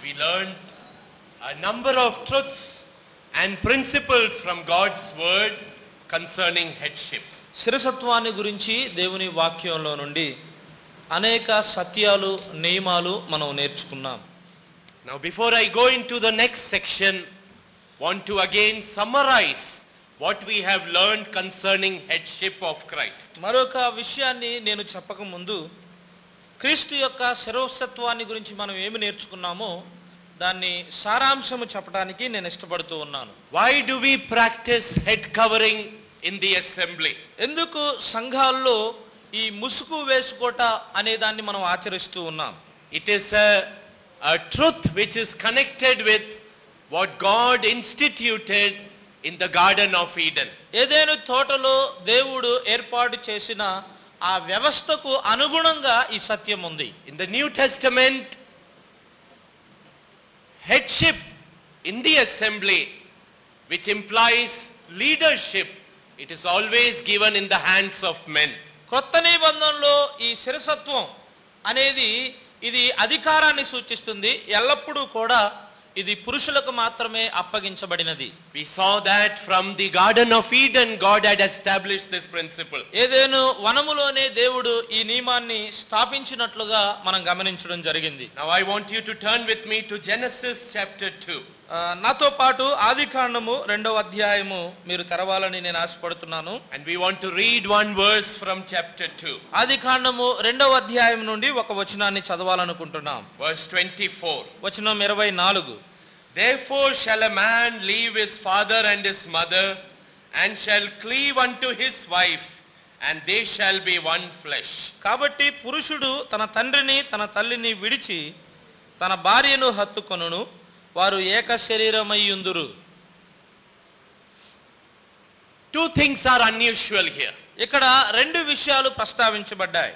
we learned a number of truths and principles from God's word concerning headship. శిరసత్వాన్ని గురించి దేవుని వాక్యంలో నుండి అనేక సత్యాలు నియమాలు మనం నేర్చుకున్నాం. Now before I go into the next section, want to again summarize what we have learned concerning headship of Christ. మరొక విషయాన్ని నేను చెప్పక ముందు క్రీస్తు యొక్క శిరసత్వాన్ని గురించి మనం ఏమి నేర్చుకున్నామో దాన్ని సారాంశము చెప్పడానికి నేను ఇష్టపడుతూ ఉన్నాను. Why do we practice head covering in the assembly? ఎందుకు సంఘాల్లో ఈ ముసుగు వేసుకోట అనే దాన్ని మనం ఆచరిస్తూ ఉన్నాం? It is a truth which is connected with what God instituted in the Garden of Eden. ఏదెను తోటలో దేవుడు ఏర్పాటు చేసిన ఆ వ్యవస్థకు అనుగుణంగా ఈ సత్యం ఉంది. In the New Testament, headship in the assembly, which implies leadership, it is always given in the hands of men. కొత్త నిబంధనలో ఈ శిరసత్వం అనేది ఇది అధికారాన్ని సూచిస్తుంది. ఎల్లప్పుడూ కూడా ఇది పురుషులకు మాత్రమే అప్పగించబడినది. We saw that from the Garden of Eden, God had established this principle. ఏదెను వనములోనే దేవుడు ఈ నియమాన్ని స్థాపించినట్లుగా మనం గమనించడం జరిగింది. Now I want you to turn with me to Genesis chapter 2. నాతో పాటు ఆదికాండము 2వ అధ్యాయము మీరు తెరవాలని నేను ఆశపడుతున్నాను. And we want to read one verse from chapter 2. ఆదికాండము 2వ అధ్యాయం నుండి ఒక వచనాన్ని చదవాలనుకుంటున్నాం. Verse 24. వచనం 24. Therefore shall a man leave his father and his mother, and shall cleave unto his wife, and they shall be one flesh. కాబట్టి పురుషుడు తన తండ్రిని తన తల్లిని విడిచి తన భార్యను హత్తుకొనును, వారు ఏక శరీరమయ్యుందురు. Two things are unusual here. ఇక్కడ రెండు విషయాలు ప్రస్తావించబడ్డాయి.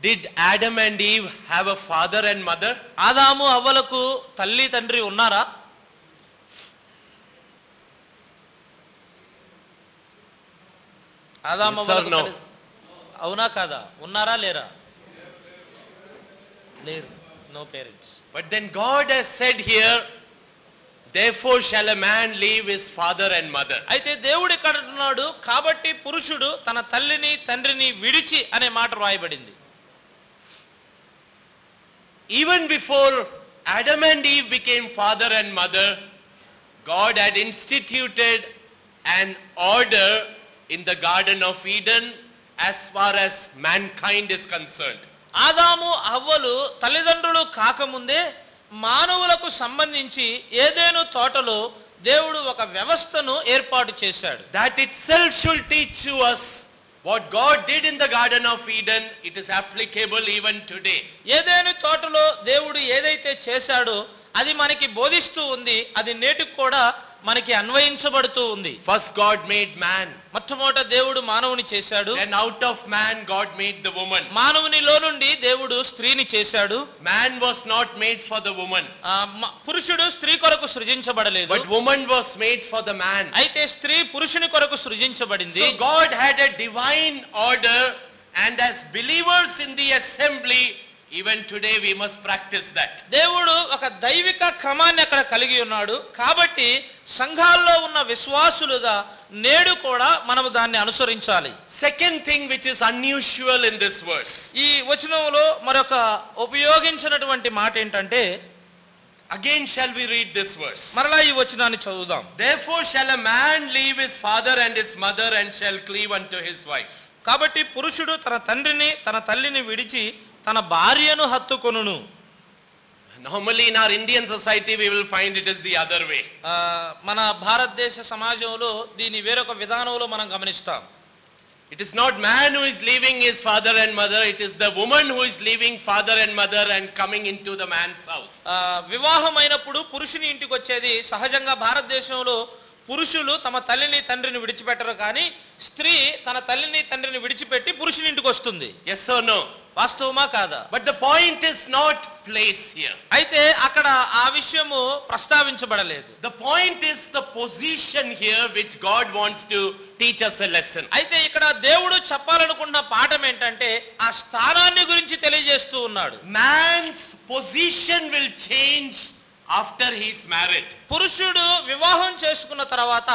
Did Adam and Eve have a father and mother? ఆదాము హవ్వలకు తల్లి తండ్రి ఉన్నారా? ఆదాము హవ్వలకు అవునా కాదా? ఉన్నారా లేరా? లేరు. No parents. But then God has said here, therefore shall a man leave his father and mother. అయితే దేవుడు ఇక్కడ అంటున్నాడు, కాబట్టి పురుషుడు తన తల్లిని తండ్రిని విడిచి అనే మాట రాయబడింది. Even before Adam and Eve became father and mother, God had instituted an order in the Garden of Eden as far as mankind is concerned. ఆదాము హవ్వలు తల్లిదండ్రులు కాకముందే మానవులకు సంబంధించి ఏదెను తోటలో దేవుడు ఒక వ్యవస్థను ఏర్పాటు చేశాడు. That itself should teach to us what God did in the Garden of Eden. It is applicable even today. ఏదెను తోటలో దేవుడు ఏదైతే చేశాడో అది మనకి బోధిస్తూ ఉంది. అది నేటికి కూడా మనకి అన్వయించబడుతూ ఉంది. First God made man. మొట్టమొదట దేవుడు మానవుని చేశాడు. Then out of man God made the woman. మానవునిలో నుండి దేవుడు స్త్రీని చేశాడు. Man was not made for the woman. పురుషుడు స్త్రీ కొరకు సృజించబడలేదు. But woman was made for the man. అయితే స్త్రీ పురుషుని కొరకు సృజించబడింది. So God had a divine order, and as believers in the assembly, even today we must practice that. దేవుడు ఒక దైవిక క్రమాన్ని అక్కడ కలిగి ఉన్నాడు. కాబట్టి సంఘాల్లో ఉన్న విశ్వాసులుగా నేడు కూడా మనం దాన్ని అనుసరించాలి. Second thing which is unusual in this verse. ఈ వచనంలో మరొక ఉపయోగించినటువంటి మాట ఏంటంటే, again shall we read this verse. మరలా ఈ వచనాన్ని చదువుదాం. Therefore shall a man leave his father and his mother, and shall cleave unto his wife. కాబట్టి పురుషుడు తన తండ్రిని తన తల్లిని విడిచి తన భార్యను హత్తుకొనును. Normally in our Indian society we will find it is the other way. మన భారతదేశ సమాజంలో దీని వేరొక విధానంలో మనం గమనిస్తాం. It is not man who is leaving his father and mother, it is the woman who is leaving father and mother and coming into the man's house. వివాహం అయినప్పుడు పురుషుని ఇంటికి వచ్చేది సహజంగా భారతదేశంలో పురుషులు తమ తల్లిని తండ్రిని విడిచిపెట్టరు, కానీ స్త్రీ తన తల్లిని తండ్రిని విడిచిపెట్టి పురుషుని ఇంటికి వస్తుంది. Yes or no? వాస్తవమా కాదా? But the point is not place here. అయితే అక్కడ ఆ విషయము ప్రస్తావించబడలేదు. The point is the position here which God wants to teach us a lesson. అయితే ఇక్కడ దేవుడు చెప్పాలనుకున్న పాఠం ఏంటంటే ఆ స్థానాన్ని గురించి తెలియజేస్తూ ఉన్నాడు. Man's position will change after he is married. పురుషుడు వివాహం చేసుకున్న తర్వాత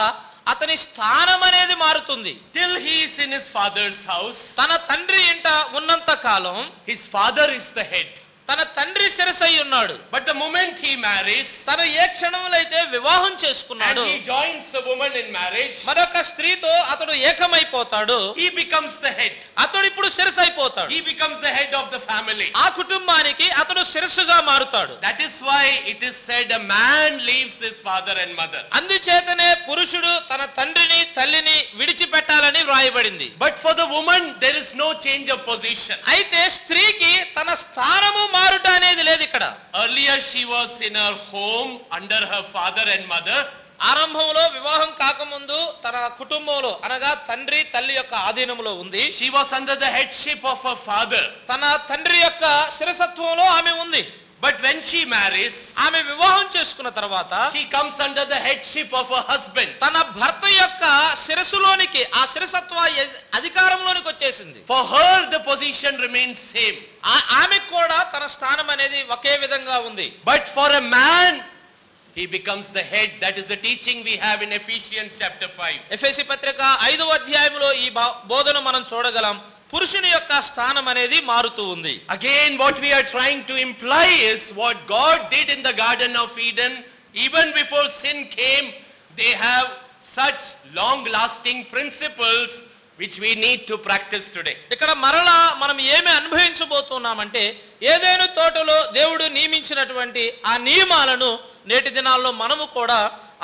అతని స్థానం అనేది మారుతుంది. Till he is in his father's house, తన తండ్రి ఇంట ఉన్నంత కాలం his father is the head. తన తండ్రి శిరసై ఉన్నాడు. But the moment he marries, తను ఏ క్షణంలో అయితే వివాహం చేసుకున్నాడు, and he joins a woman in marriage, మరొక స్త్రీతో అతడు ఏకమైపోతాడు, he becomes the head. అతడు ఇప్పుడు శిరసైపోతాడు. He becomes the head of the family. ఆ కుటుంబానికి అతడు శిరస్సుగా మారుతాడు. That is why it is said a man leaves his father and mother. అందుచేతనే పురుషుడు తన తండ్రిని తల్లిని విడిచిపెట్టాలని వ్రాయబడింది. But for the woman there is no change of position. అయితే స్త్రీకి తన స్థానము మారుట అనేది లేదు ఇక్కడ. Earlier she was in her home under her father and mother. ఆరంభంలో వివాహం కాకముందు తన కుటుంబంలో అనగా తండ్రి తల్లి యొక్క ఆధీనంలో ఉంది. She was under the headship of her father. తన తండ్రి యొక్క శిరసత్వంలో ఆమె ఉంది. But when she marries, ఆమె వివాహం చేసుకున్న తర్వాత she comes under the headship of her husband. తన భర్త యొక్క శిరస్సులోనికి ఆ శిరసత్వ అధికారంలోనికి వచ్చేసింది. For her the position remains same. ఆమె కూడా తన స్థానం అనేది ఒకే విధంగా ఉంది. But for a man he becomes the head. That is the teaching we have in Ephesians chapter 5. ఎఫెసీ పత్రిక 5వ అధ్యాయంలో ఈ బోధన మనం చూడగలం. పురుషుని యొక్క స్థానం అనేది మారుతూ ఉంది. Again what we are trying to imply is what God did in the Garden of Eden. Even before sin came, they have such long lasting principles which we need to practice today. ఇక్కడ మరలా మనం ఏమి అనుభవించబోతున్నామంటే ఏదైనా తోటలో దేవుడు నియమించినటువంటి ఆ నియమాలను నేటి దినాల్లో మనము కూడా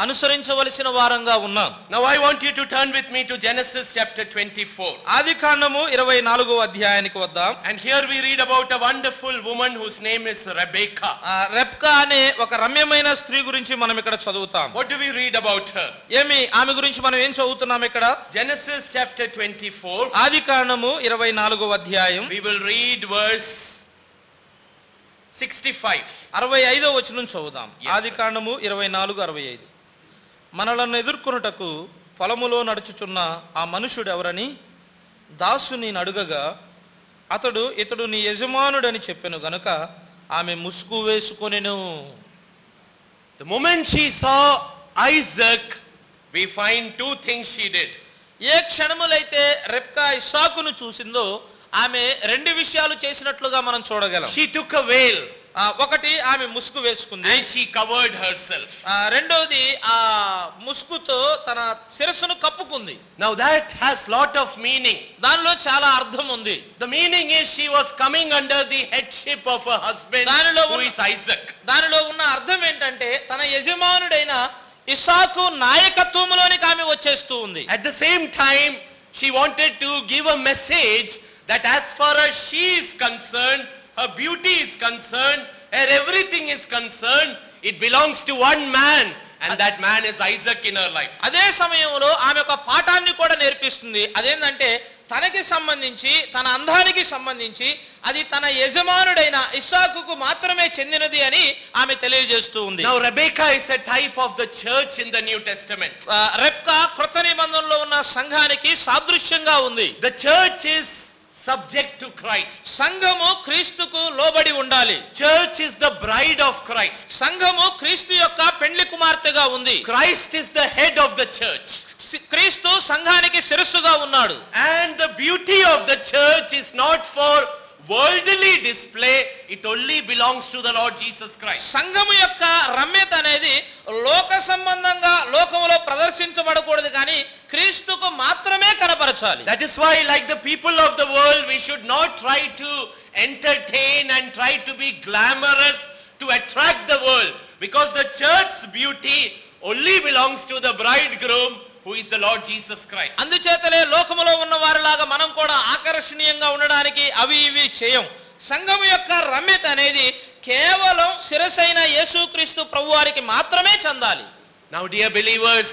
అనుసరించవలసిన వారంగా ఉన్నాం. Now I want you to turn with me to Genesis chapter 24. ఆదికాండము 24వ అధ్యాయానికి వద్దాం. And here we read about a wonderful woman whose name is Rebecca. Rebekah అనే ఒక రమ్యమైన స్త్రీ గురించి మనం ఇక్కడ చదువుతాం. What do we read about her? ఆమె గురించి మనం ఏం చదువుతున్నాం ఇక్కడ? Genesis chapter 24. ఆదికాండము 24వ అధ్యాయం. We will read verse 65. 65వ వచనం చదువుదాం. ఆదికాండము 24:65. మనలను ఎదుర్కొనుటకు పొలములో నడుచుచున్న ఆ మనుషుడు ఎవరని దాసుని అడుగగా ఇతడు నీ యజమానుడని చెప్పెను గనుక ఆమె ముసుగు వేసుకొనెను. The moment she saw Isaac, we find two things she did. ఏ క్షణములైతే రెబ్కా ఇస్సాకును చూసిందో ఆమె రెండు విషయాలు చేసినట్లుగా మనం చూడగలం. She took a veil. ఒకటి ఆమె ముసుగు వేసుకుంది. And she covered herself. రెండోది ఆ ముసుగుతో తన శిరస్సును కప్పుకుంది. Now that has lot of meaning. దానిలో చాలా అర్థం ఉంది. The meaning is she was coming under the headship of her husband who is Isaac. దానిలో ఉన్న అర్థం ఏంటంటే తన యజమానుడైన ఇస్సాకు నాయకత్వంలోనికి ఆమె వచ్చేస్తూ ఉంది. At the same time she wanted to give a message that as far as she is concerned, her beauty is concerned, her everything is concerned, it belongs to one man, and that man is Isaac in her life. అదే సమయంలో ఆమె ఒక పాఠాన్ని కూడా నేర్పిస్తుంది. అదేంటంటే తనకి సంబంధించి తన అందానికి సంబంధించి అది తన యజమానుడైన ఇస్సాకుకు మాత్రమే చెందినది అని ఆమె తెలియజేస్తూ ఉంది. Now Rebecca is a type of the church in the New Testament. Rebekah క్రొత్త నిబంధనలో ఉన్న సంఘానికి సాదృశ్యంగా ఉంది. The church is subject to Christ. సంఘము క్రీస్తుకు లోబడి ఉండాలి. Church is the bride of Christ. సంఘము క్రీస్తు యొక్క పెండ్లి కుమార్తెగా ఉంది. Christ is the head of the church. క్రీస్తు సంఘానికి శిరస్సుగా ఉన్నాడు. And the beauty of the church is not for worldly display, it only belongs to the Lord Jesus Christ. సంఘము యొక్క రమ్యత అనేది లోక సంబంధంగా లోకములో ప్రదర్శించబడకూడదు కానీ క్రీస్తుకు మాత్రమే కనపరచాలి. That is why, like the people of the world, we should not try to entertain and try to be glamorous to attract the world, because the church's beauty only belongs to the bridegroom who is the Lord Jesus Christ. అందుచేతనే లోకములో ఉన్న వారిలాగా మనం కూడా ఆకర్షణీయంగా ఉండడానికి అవి ఇవి చేయం. సంఘము యొక్క రమ్యత అనేది కేవలం శిరసైన యేసుక్రీస్తు ప్రభువారికి మాత్రమే చెందాలి. Now dear believers,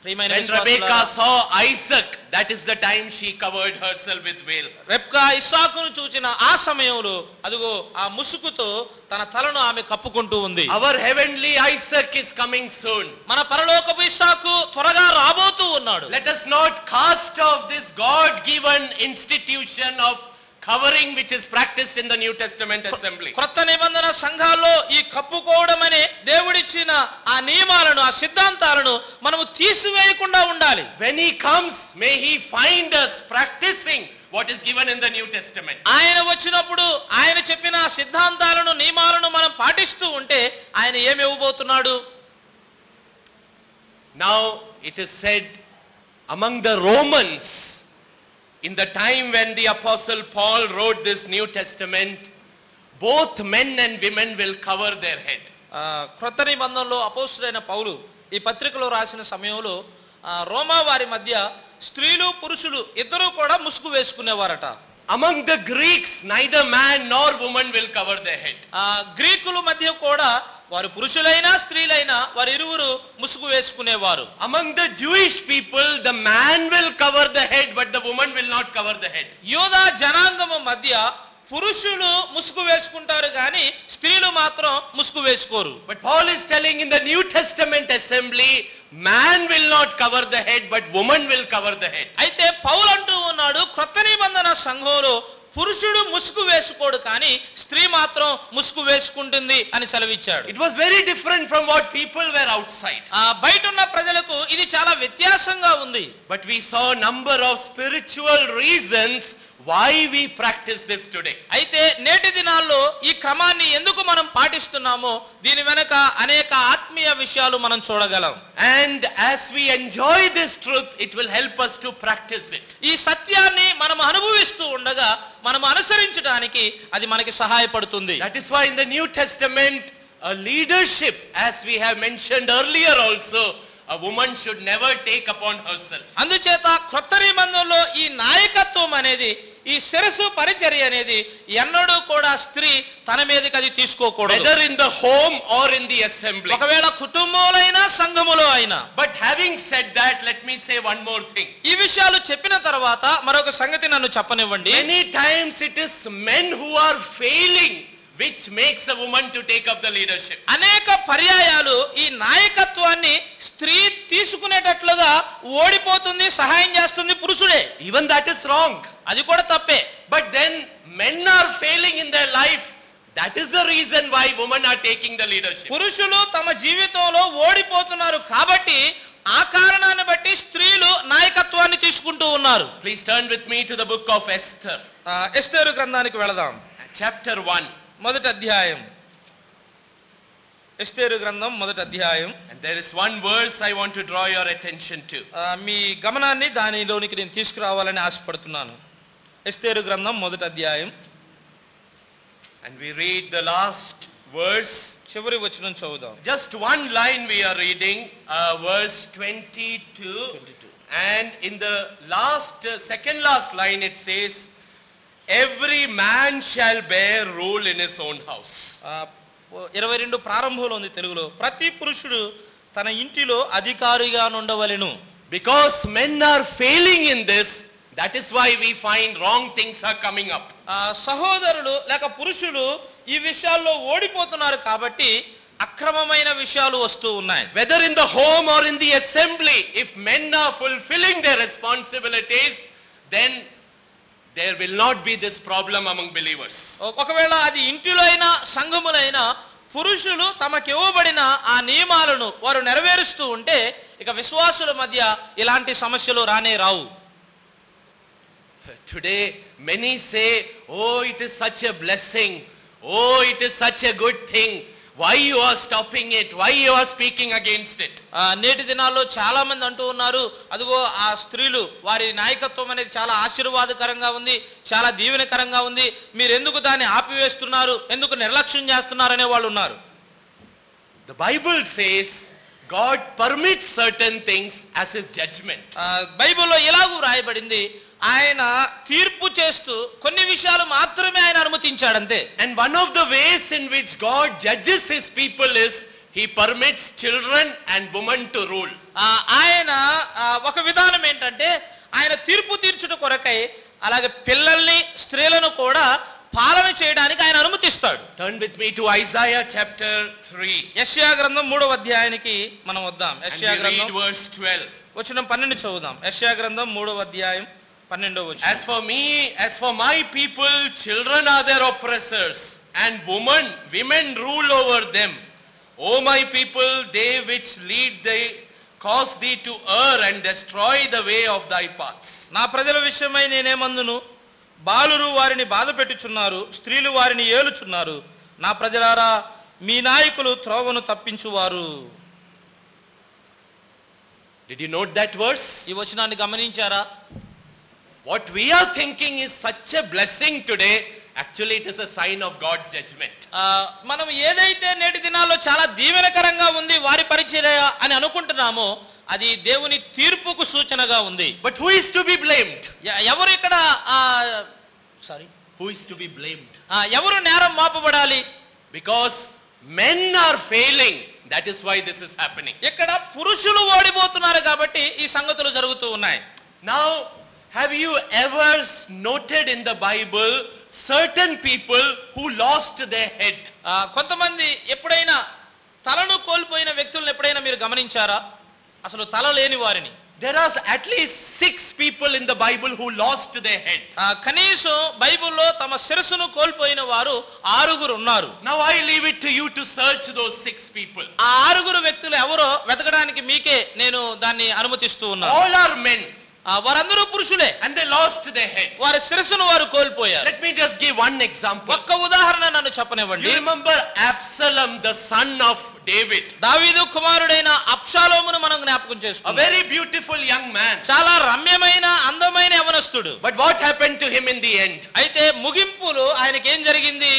ప్రియమైన When Rebecca విశ్వాసులారా, saw Isaac, that is the time she covered herself with veil. Rebekah ఇస్సాకును చూచిన ఆ సమయంలో అదిగో ఆ ముసుగుతో తన తలను ఆమె కప్పుకుంటూ ఉంది. Our heavenly Isaac is coming soon. మన పరలోకపు ఇస్సాకు త్వరగా రాబోతూ ఉన్నాడు. Let us not cast off this God-given institution of covering which is practiced in the New Testament assembly. క్రొత్త నిబంధన సంఘాల్లో ఈ కప్పుకోవడం అనే దేవుడిచ్చిన ఆ నియమాలను, ఆ సిద్ధాంతాలను మనము తీసివేయకుండా ఉండాలి. When he comes, may he find us practicing what is given in the New Testament. ఆయన వచ్చినప్పుడు ఆయన చెప్పిన ఆ సిద్ధాంతాలను, నియమాలను మనం పాటిస్తూ ఉంటే ఆయన ఏమి ఇవ్వబోతున్నాడు? Now it is said among the Romans, in the time when the apostle Paul wrote this New Testament, both men and women will cover their head. క్రొత్త నిబంధనలో అపోస్తులైన పౌలు ఈ పత్రికలో రాసిన సమయంలో రోమా వారి మధ్య స్త్రీలు పురుషులు ఇద్దరూ కూడా ముసుగు వేసుకునేవారట. Among the Greeks, neither man nor woman will cover their head. గ్రీకుల మధ్య కూడా వారు పురుషులైనా స్త్రీలైనా వారు ఇరువురు ముసుగు వేసుకునేవారు. Among the Jewish people, the man will cover the head, but the woman will not cover the head. యూదా జనాంగము మధ్య పురుషులు ముసుగు వేసుకుంటారు కానీ స్త్రీలు మాత్రం ముసుగు వేసుకోరు. But Paul is telling in the New Testament assembly, man will not cover the head, but woman will cover the head. అయితే పౌలు అంటూ ఉన్నాడు, క్రొత్త నిబంధన సంఘంలో పురుషుడు ముసుగు వేసుకోడు కానీ స్త్రీ మాత్రం ముసుగు వేసుకుంటుంది అని సెలవిచ్చాడు. It was very different from what people were outside. బయట ఉన్న ప్రజలకు ఇది చాలా వ్యత్యాసంగా ఉంది. But we saw a number of spiritual reasons why we practice this today. అయితే నేటి దినాల్లో ఈ క్రమాన్ని ఎందుకు మనం పాటిస్తున్నామో దీని వెనక అనేక ఆత్మీయ విషయాలు మనం చూడగలం. And as we enjoy this truth, it will help us to practice it. ఈ సత్యాన్ని మనం అనుభవిస్తూ ఉండగా మనం అనుసరించడానికి అది మనకి సహాయపడుతుంది. That is why in the New Testament, a leadership, as we have mentioned earlier also, a woman should never take upon herself. అందుచేత క్రొత్త నిబంధనలో ఈ నాయకత్వం అనేది, ఈ శిరస్సు పరిచర్య అనేది ఎన్నడూ కూడా స్త్రీ తన మీదకి అది తీసుకోకూడదు. Whether in the home or in the assembly. ఒకవేళ కుటుంబంలోనైనా సంఘములో అయినా. But having said that, let me say one more thing. ఈ విషయాలు చెప్పిన తర్వాత మరొక సంగతి నన్ను చెప్పనివ్వండి. Many times it is men who are failing which makes a woman to take up the leadership. అనేక పర్యాయాలు ఈ నాయకత్వాన్ని స్త్రీ తీసుకునేటట్లుగా ఓడిపోతుంది, సహాయం చేస్తుంది పురుషుడే. Even that is wrong. అది కూడా తప్పే. But then men are failing in their life. That is the reason why women are taking the leadership. పురుషులు తమ జీవితంలో ఓడిపోతున్నారు కాబట్టి ఆ కారణాన్ని బట్టి స్త్రీలు నాయకత్వాన్ని తీసుకుంటూ ఉన్నారు. Please turn with me to the book of Esther. ఎస్తేరు గ్రంథానికి వెళదాం. Chapter 1. మొదటి అధ్యాయం. ఎస్తేరు గ్రంథం మొదటి అధ్యాయం. And there is one verse I want to draw your attention to. మీ గమనాన్ని దానిలోనికి నేను తీసుకురావాలని ఆశపడుతున్నాను. ఎస్తేరు గ్రంథం మొదటి అధ్యాయం. And we read the last verse. చివరి వచనం చదువుదాం. Just one line we are reading, verse 22. And in the second last line it says, every man shall bear rule in his own house. 22 ప్రారంభంలో ఉంది తెలుగులో. ప్రతి పురుషుడు తన ఇంటిలో అధికారిగా ఉండవలెను. Because men are failing in this, that is why we find wrong things are coming up. సహోదరులు లేక పురుషులు ఈ విషయాల్లో ఓడిపోతున్నారు కాబట్టి అక్రమమైన విషయాలు వస్తూ ఉన్నాయి. Whether in the home or in the assembly, if men are fulfilling their responsibilities, then there will not be this problem among believers. ఒకవేళ అది ఇంటిలో అయినా సంఘములో అయినా పురుషులు తమకు ఇవ్వబడిన ఆ నియమాలను వారు నెరవేరుస్తూ ఉంటే ఇక విశ్వాసుల మధ్య ఇలాంటి సమస్యలు రానే రావు. Today many say, oh, it is such a blessing, oh, it is such a good thing, why you are stopping it, why you are speaking against it. నేటి దినాల్లో చాలా మంది అంటూ ఉన్నారు, అదిగో ఆ స్త్రీలు వారి నాయకత్వం అనేది చాలా ఆశీర్వాదకరంగా ఉంది, చాలా దీవెనకరంగా ఉంది, మీరు ఎందుకు దాన్ని ఆపివేస్తున్నారు, ఎందుకు నిర్లక్ష్యం చేస్తున్నారు అనే వాళ్ళు ఉన్నారు. The Bible says God permits certain things as his judgment. బైబిల్లో ఇలాగూ రాయబడింది, ఆయన తీర్పు చేస్తూ కొన్ని విషయాలు మాత్రమే ఆయన అనుమతించాడు అంతే. And one of the ways in which God judges his people is He permits children and women to rule. ఆయన ఒక విధానం ఏంటంటే ఆయన తీర్పు తీర్చుట కొరకై అలాగే పిల్లల్ని స్త్రీలను కూడా పాలన చేయడానికి ఆయన అనుమతిస్తాడు. Turn with me to Isaiah chapter 3. యెషయా గ్రంథం 3వ అధ్యాయానికి మనం వద్దాం. యెషయా గ్రంథం verse 12. వచనం 12 చదువుదాం. యెషయా గ్రంథం 3వ అధ్యాయం 12వ వచనం. As for my people, children are their oppressors, and women rule over them. O my people, they which lead they cause thee to err and destroy the way of thy paths. నా ప్రజల విషయమై నేనేమందును, బాలురు వారిని బాధ పెట్టుచున్నారు, స్త్రీలు వారిని ఏలుచున్నారు. నా ప్రజలారా, మీ నాయకులు త్రోవను తప్పించువారు. Did you note that verse? ఈ వచనాన్ని గమనించారా? What we are thinking is such a blessing today, actually it is a sign of God's judgment. మనం ఏదైతే నేటి దినాల్లో చాలా దీవెనకరంగా ఉంది వారి పరిచర్య అని అనుకుంటున్నామో అది దేవుని తీర్పుకు సూచనగా ఉంది. But who is to be blamed? ఎవరు ఇక్కడ Who is to be blamed? ఎవరు నేరం మోపబడాలి? Because men are failing, that is why this is happening. ఇక్కడ పురుషులు ఓడిపోతున్నారు కాబట్టి ఈ సంగతులు జరుగుతూ ఉన్నాయి. Now, have you ever noted in the Bible certain people who lost their head? కొంతమంది ఎప్పుడైనా తలను కోల్పోయిన వ్యక్తులను ఎప్పుడైనా మీరు గమనించారా? అసలు తల లేని వారిని. There are at least 6 people in the Bible who lost their head. కనీసం బైబిల్లో తమ శిరస్సును కోల్పోయిన వారు 6 ఉన్నారు. Now I leave it to you to search those 6 people. ఆ 6 వ్యక్తులు ఎవరో వెతకడానికి మీకే నేను దాన్ని అనుమతిస్తూ ఉన్నాను. All are men. వారందరూ పురుషులే. And they lost their head. వారి శిరస్సును వారు కోల్పోయారు. Let me just give one example. ఒక్క ఉదాహరణ నన్ను చెప్పనివ్వండి. You remember Absalom, the son of David? దావీదు కుమారుడైన అబ్షాలోమును మనం జ్ఞాపకం A చేసుకుందాం. very beautiful young man. చాలా రమ్యమైన అందమైన యవనస్తుడు. But what happened to him in the end? అయితే ముగింపులో ఆయనకి ఏం జరిగింది?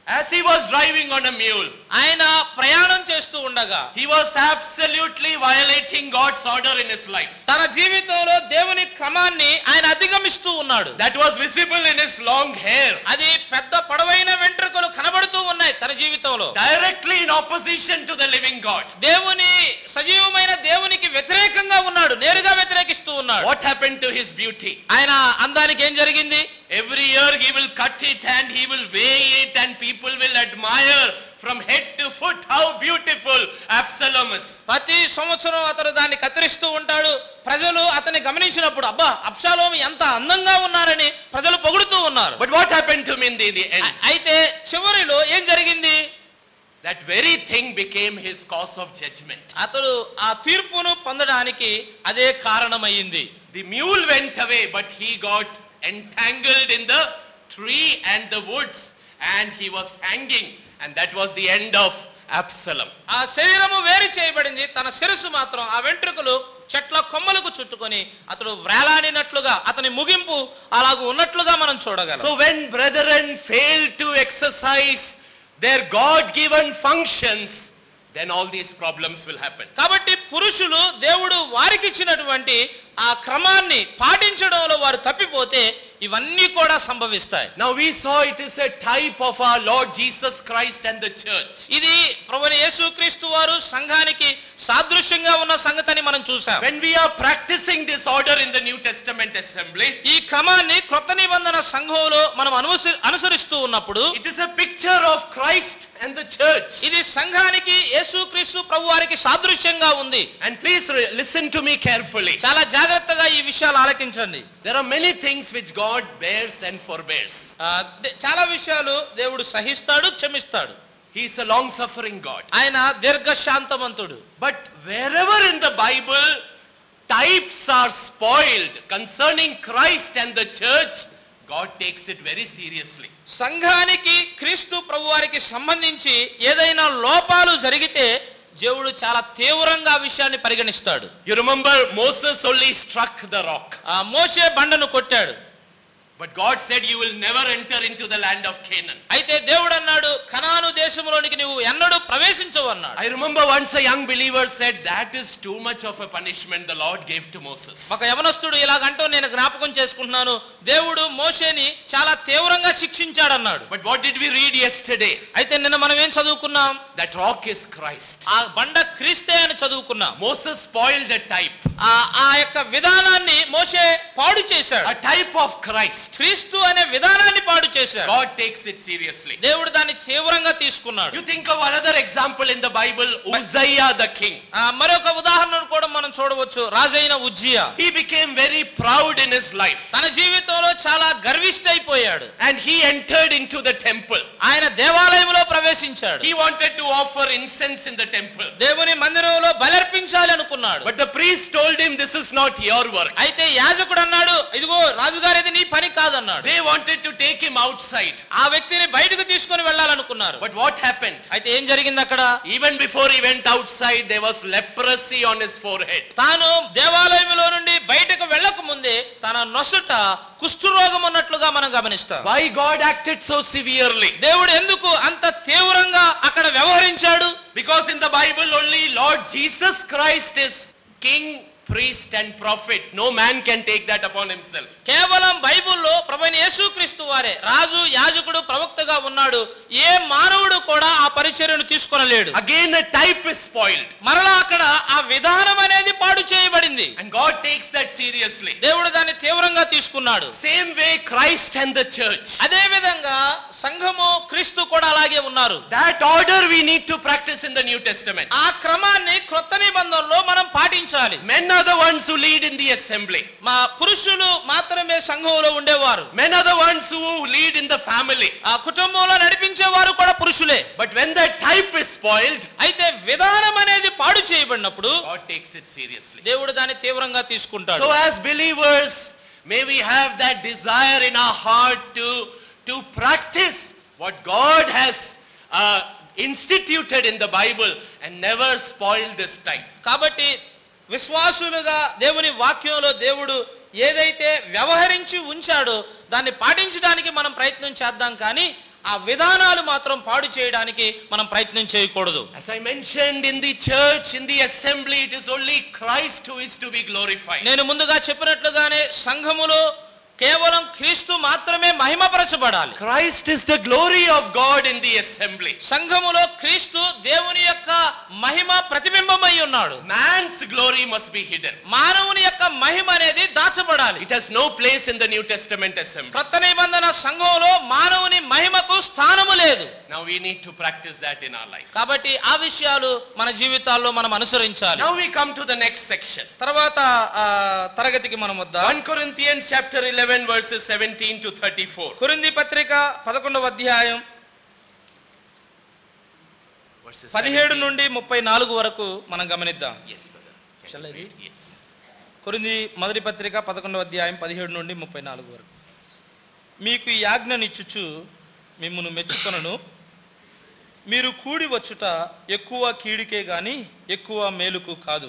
As he was driving on a mule, ఆయన ప్రయాణం చేస్తూ ఉండగా he was absolutely violating God's order in his life. తన జీవితంలో దేవుని క్రమాన్ని ఆయన అధిగమిస్తూ ఉన్నాడు. That was visible in his long hair. అది పెద్ద పొడవైన వెంట్రుకలు కనబడుతూ ఉన్నాయి తన జీవితంలో. Directly in opposition to the living God. దేవుని సజీవమైన దేవునికి వ్యతిరేకంగా ఉన్నాడు, నేరుగా వ్యతిరేకిస్తూ ఉన్నాడు. What happened to his beauty? ఆయన అందానికి ఏం జరిగింది? Every year he will cut it and he will weigh it and people will admire from head to foot how beautiful Absalom is. ప్రతి సంవత్సరం అతను దాన్ని కత్తిరిస్తూ ఉంటాడు. ప్రజలు అతన్ని గమనించినప్పుడు అబ్బా అబ్షాలోము ఎంత అందంగా ఉన్నారని ప్రజలు పొగుడుతూ ఉన్నారు. But what happened to him in the end? అయితే చివరిలో ఏం జరిగింది? That very thing became his cause of judgment. అతడు ఆ తీర్పును పొందడానికి అదే కారణమైంది. The mule went away, but he got entangled in the tree and the woods and he was hanging, and that was the end of Absalom. ఆ శరీరము వేరు చేయబడింది, తన శిరస్సు మాత్రం ఆ వెంట్రుకలు చెట్ల కొమ్మలకు చుట్టుకొని అతడు వ్రేలాడినట్లుగా అతని ముగింపు అలాగూ ఉన్నట్లుగా మనం చూడగలం. So when brethren fail to exercise their God given functions, then all these problems will happen. కాబట్టి పురుషులు దేవుడు వారికి ఇచ్చినటువంటి ఆ క్రమాన్ని పాటించడంలో వారు తప్పిపోతే ఇవన్నీ కూడా సంభవిస్తాయి. Now we saw it is a type of our Lord Jesus Christ and the church. ఇది ప్రభువైన యేసుక్రీస్తు వారు సంఘానికి సాదృశ్యంగా ఉన్న సంగతిని మనం చూసాం. When we are practicing this order in the New Testament assembly, ఈ క్రమాన్ని క్రొత్త నిబంధన సంఘంలో మనం అనుసరిస్తూ ఉన్నప్పుడు it is a picture of Christ and the church. ఇది సంఘానికి యేసుక్రీస్తు ప్రభువారికి సాదృశ్యంగా ఉంది. And please listen to me carefully. చాలా జాగ్రత్తగా ఈ విషయాలు ఆలకించండి. There are many things which God bears and forbears. చాలా విషయాలు దేవుడు సహిస్తాడు, క్షమిస్తాడు. He is a long suffering God. ఆయన దీర్ఘశాంతమంతుడు. But wherever in the Bible types are spoiled concerning Christ and the church, God takes it very seriously. సంఘానికి క్రీస్తు ప్రభువారికి సంబంధించి ఏదైనా లోపాలు జరిగితే దేవుడు చాలా తీవ్రంగా ఆ విషయాన్ని పరిగణిస్తాడు. You remember Moses only struck the rock. మోషే బండను కొట్టాడు. But God said you will never enter into the land of Canaan. అయితే దేవుడు అన్నాడు కనాను దేశ దేశంలోనికి నువ్వు ఎన్నడూ ప్రవేశించవు అన్నాడు. I remember once a young believer said, that is too much of a punishment the Lord gave to Moses. ఒక యవనస్తుడు ఇలాగంటూ నేను జ్ఞాపకం చేసుకుంటున్నాను, దేవుడు మోషేని చాలా తీవ్రంగా శిక్షించాడు అన్నాడు. But what did we read yesterday? అయితే నిన్న మనం ఏం చదువుకున్నాం? That rock is Christ. ఆ బండ క్రీస్తే అని చదువుకున్నాం. Moses spoiled a type. ఆ యొక్క విధానాన్ని మోషే పాడు చేశాడు. A type of Christ. క్రీస్తు అనే విధానాన్ని పాడు చేశాడు. God takes it seriously. దేవుడు దాన్ని తీవ్రంగా తీసుకున్నాడు. You think of another example in the Bible, Uzziah the king. మరొక ఉదాహరణను కూడా మనం చూడవచ్చు, రాజైన Uzziah. He became very proud in his life. తన జీవితంలో చాలా గర్విష్ఠైపోయాడు. And he entered into the temple. ఆయన దేవాలయంలో ప్రవేశించాడు. He wanted to offer incense in the temple. దేవుని మందిరంలో బలర్పించాలి అనుకున్నాడు. But the priest told him, this is not your work. అయితే యాజకుడు అన్నాడు, ఇదిగో రాజుగారు, ఇది నీ పని కాదన్నాడు. They wanted to take him outside. ఆ వ్యక్తిని బయటకు తీసుకొని వెళ్ళాలనుకున్నారు. But what happened? అయితే ఏం జరిగింది అక్కడ? Even before he went outside, there was leprosy on his forehead. తాను దేవాలయంలో నుండి బయటకు వెళ్ళక ముందే తన నొసట కుష్ఠరోగం ఉన్నట్లుగా మనం గమనిస్తాం. Why God acted so severely? దేవుడు ఎందుకు అంత తీవ్రంగా అక్కడ వ్యవహరించాడు? Because in the Bible only Lord Jesus Christ is king, priest and prophet. No man can take that upon himself. కేవలం బైబిల్లో ప్రభువైన యేసుక్రీస్తు వారే రాజు, యాజకుడు, ప్రవక్తగా ఉన్నాడు. ఏ మానవుడు కూడా ఆ పరిచర్యను తీసుకొనలేడు. Again a type is spoiled. మరలా అక్కడ ఆ విధానం అనేది పాడు చేయబడింది. And God takes that seriously. దేవుడు దాన్ని తీవ్రంగా తీసుకున్నాడు. Same way Christ and the church. అదే విధంగా సంఘము, క్రీస్తు కూడా అలాగే ఉన్నారు. That order we need to practice in the New Testament. ఆ క్రమాన్ని క్రొత్త నిబంధనలో మనం పాటించాలి. Men are the ones who lead in the assembly. మా పురుషులు మాత్రమే సంఘంలో ఉండేవారు. Men are the ones who lead in the family. ఆ కుటుంబంలో నడిపించేవారు కూడా పురుషులే. But when that type is spoiled, అయితే విధానం అనేది పాడు చేయబడినప్పుడు God takes it seriously. దేవుడు దాన్ని తీవ్రంగా తీసుకుంటాడు. So as believers, may we have that desire in our heart to practice what God has instituted in the Bible and never spoil this type. కాబట్టి విశ్వాసులుగా దేవుని వాక్యంలో దేవుడు ఏదైతే వ్యవహరించి ఉంచాడో దాన్ని పాటించడానికి మనం ప్రయత్నం చేద్దాం, కానీ ఆ విధానాలు మాత్రం పాడు చేయడానికి మనం ప్రయత్నం చేయకూడదు. As I mentioned, in the church, in the assembly, it is only Christ who is to be glorified. నేను ముందుగా చెప్పినట్లుగానే సంఘములో కేవలం క్రీస్తు మాత్రమే మహిమపరచబడాలి. Christ is the glory of God in the assembly. సంఘములో క్రీస్తు దేవుని యొక్క మహిమ ప్రతిబింబమై ఉన్నాడు. Man's glory must be hidden. మానవుని యొక్క మహిమ అనేది దాచబడాలి. It has no place in the New Testament assembly. క్రొత్త నిబంధన సంఘంలో మానవుని మహిమకు స్థానము లేదు. Now we need to practice that in our life. కాబట్టి ఆ విషయాలు మన జీవితాల్లో మనం అనుసరించాలి. Now we come to the next section. తర్వాత తరగతికి మనం వద్దాం. 1 Corinthians chapter 11 verses 17 to 34. కొరింథీ పత్రిక 11వ అధ్యాయం 17 నుండి 34 వరకు మనం గమనిద్దాం. Yes, brother. Shall I read? Yes. కొరింథీ మొదటి పత్రిక 11వ అధ్యాయం 17 నుండి 34 వరకు. మీకు ఈ ఆజ్ఞనిచ్చుచు మిమ్మును మెచ్చుకొనను, మీరు కూడి వచ్చుట ఎక్కువ కీడుకే గాని ఎక్కువ మేలుకు కాదు.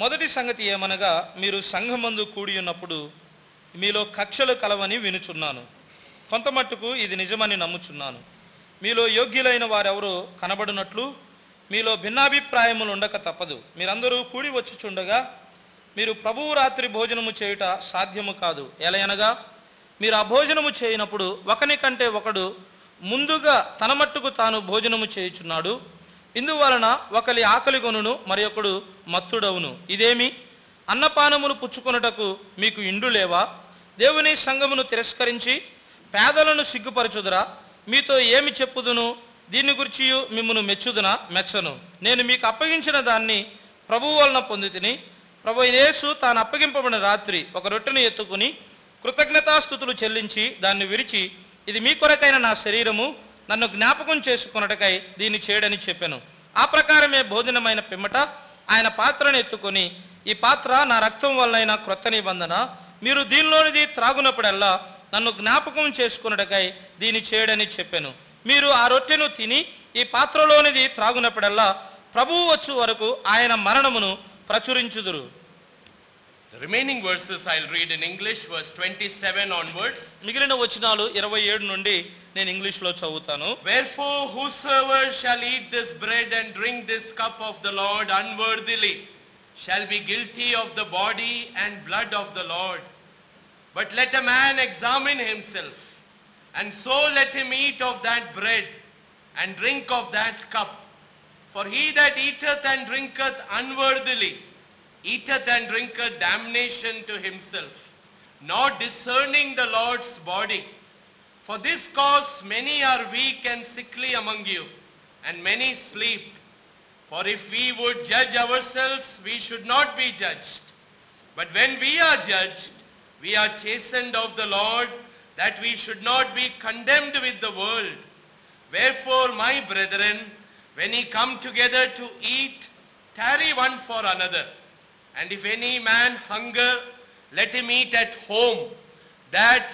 మొదటి సంగతి ఏమనగా, మీరు సంఘమందు కూడి ఉన్నప్పుడు మీలో కక్షలు కలవని వినుచున్నాను. కొంత మట్టుకు ఇది నిజమని నమ్ముచున్నాను. మీలో యోగ్యులైన వారెవరో కనబడినట్లు మీలో భిన్నాభిప్రాయములు ఉండక తప్పదు. మీరందరూ కూడి వచ్చుచుండగా మీరు ప్రభువు రాత్రి భోజనము చేయుట సాధ్యము కాదు. ఎలయనగా మీరు ఆ భోజనము చేయనప్పుడు ఒకని కంటే ఒకడు ముందుగా తన మట్టుకు తాను భోజనము చేయుచున్నాడు. ఇందువలన ఒకరి ఆకలి కొనును, మరి ఒకడు మత్తుడవును. ఇదేమి? అన్నపానములు పుచ్చుకొనుటకు మీకు ఇండు లేవా? దేవుని సంఘమును తిరస్కరించి పేదలను సిగ్గుపరచుదురా? మీతో ఏమి చెప్పుదును? దీన్ని గురించి మిమ్మును మెచ్చుదునా? మెచ్చను. నేను మీకు అప్పగించిన దాన్ని ప్రభువు వలన పొందితిని. ప్రభువైన యేసు తాను అప్పగింపబడిన రాత్రి ఒక రొట్టెను ఎత్తుకుని కృతజ్ఞతాస్తుతులు చెల్లించి దాన్ని విరిచి, ఇది మీ కొరకైన నా శరీరము, నన్ను జ్ఞాపకం చేసుకొనుటకై దీన్ని చేయడని చెప్పెను. ఆ ప్రకారమే భోజనమైన పిమ్మట ఆయన పాత్రను ఎత్తుకొని, ఈ పాత్ర నా రక్తం వలన క్రొత్త నిబంధన, మీరు దీనిలోనిది త్రాగునప్పుడల్లా నన్ను జ్ఞాపకం చేసుకొనుటకై దీన్ని చేయడని చెప్పెను. మీరు ఆ రొట్టెను తిని ఈ పాత్రలోనిది త్రాగునప్పుడల్లా ప్రభువు వచ్చు వరకు ఆయన మరణమును ప్రచురించుదురు. The remaining verses I'll read in English, verse 27 onwards. మిగిలిన వచనాలు 27 నుండి నేను ఇంగ్లీష్ లో చదువుతాను. Wherefore whosoever shall eat this bread and drink this cup of the Lord unworthily shall be guilty of the body and blood of the Lord. But let a man examine himself, and so let him eat of that bread and drink of that cup. For he that eateth and drinketh unworthily eateth and drinketh damnation to himself, not discerning the Lord's body. For this cause many are weak and sickly among you, and many sleep. For if we would judge ourselves, we should not be judged. But when we are judged, we are chastened of the Lord, that we should not be condemned with the world. Wherefore, my brethren, when ye come together to eat, tarry one for another. And if any man hunger, let him eat at home, that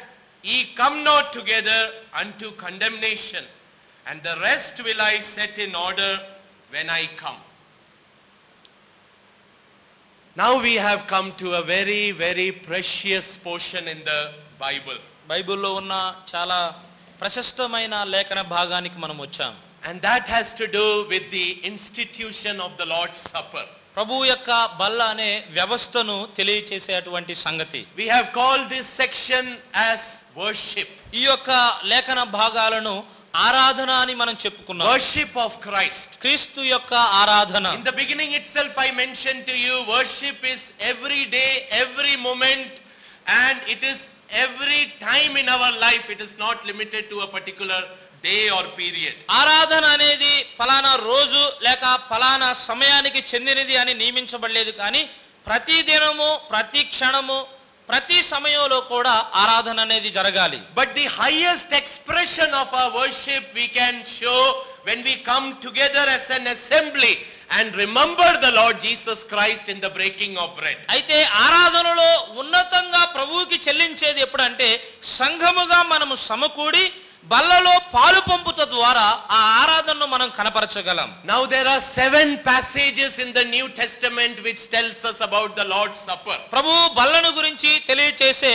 ye come not together unto condemnation. And the rest will I set in order when I come. Now we have come to a very, very precious portion in the Bible. బైబిల్లో ఉన్న చాలా ప్రశస్తమైన లేఖన భాగానికి మనం వచ్చాం. And that has to do with the institution of the Lord's Supper. ప్రభువు యొక్క బల్ల అనే వ్యవస్థను తెలియచేసేటువంటి సంగతి. We have called this section as worship. ఈ యొక్క లేఖన భాగాలను ఆరాధన అని మనం చెప్పుకున్నాం. Worship of Christ. క్రీస్తు యొక్క ఆరాధన. In the beginning itself I mentioned to you, worship is every day, every moment, and it is every time in our life. It is not limited to a particular day or period. ఆరాధన అనేది ఫలానా రోజు లేక ఫలానా సమయానికి చెందినది అని నియమించబడలేదు, కానీ ప్రతి దినము, ప్రతి క్షణము, ప్రతి సమయంలో కూడా ఆరాధన అనేది జరగాలి. But the highest expression of our worship we can show when we come together as an assembly and remember the Lord Jesus Christ in the breaking of bread. అయితే ఆరాధనలో ఉన్నతంగా ప్రభువుకి చెల్లించేది ఎప్పుడంటే సంఘముగా మనము సమకూడి బల్లలో పాలు పంపుట ద్వారా ఆ ఆరాధనను మనం కనపరచగలం. Now there are 7 passages in the New Testament which tells us about the Lord's Supper. ప్రభు బల్లను గురించి తెలియచేసే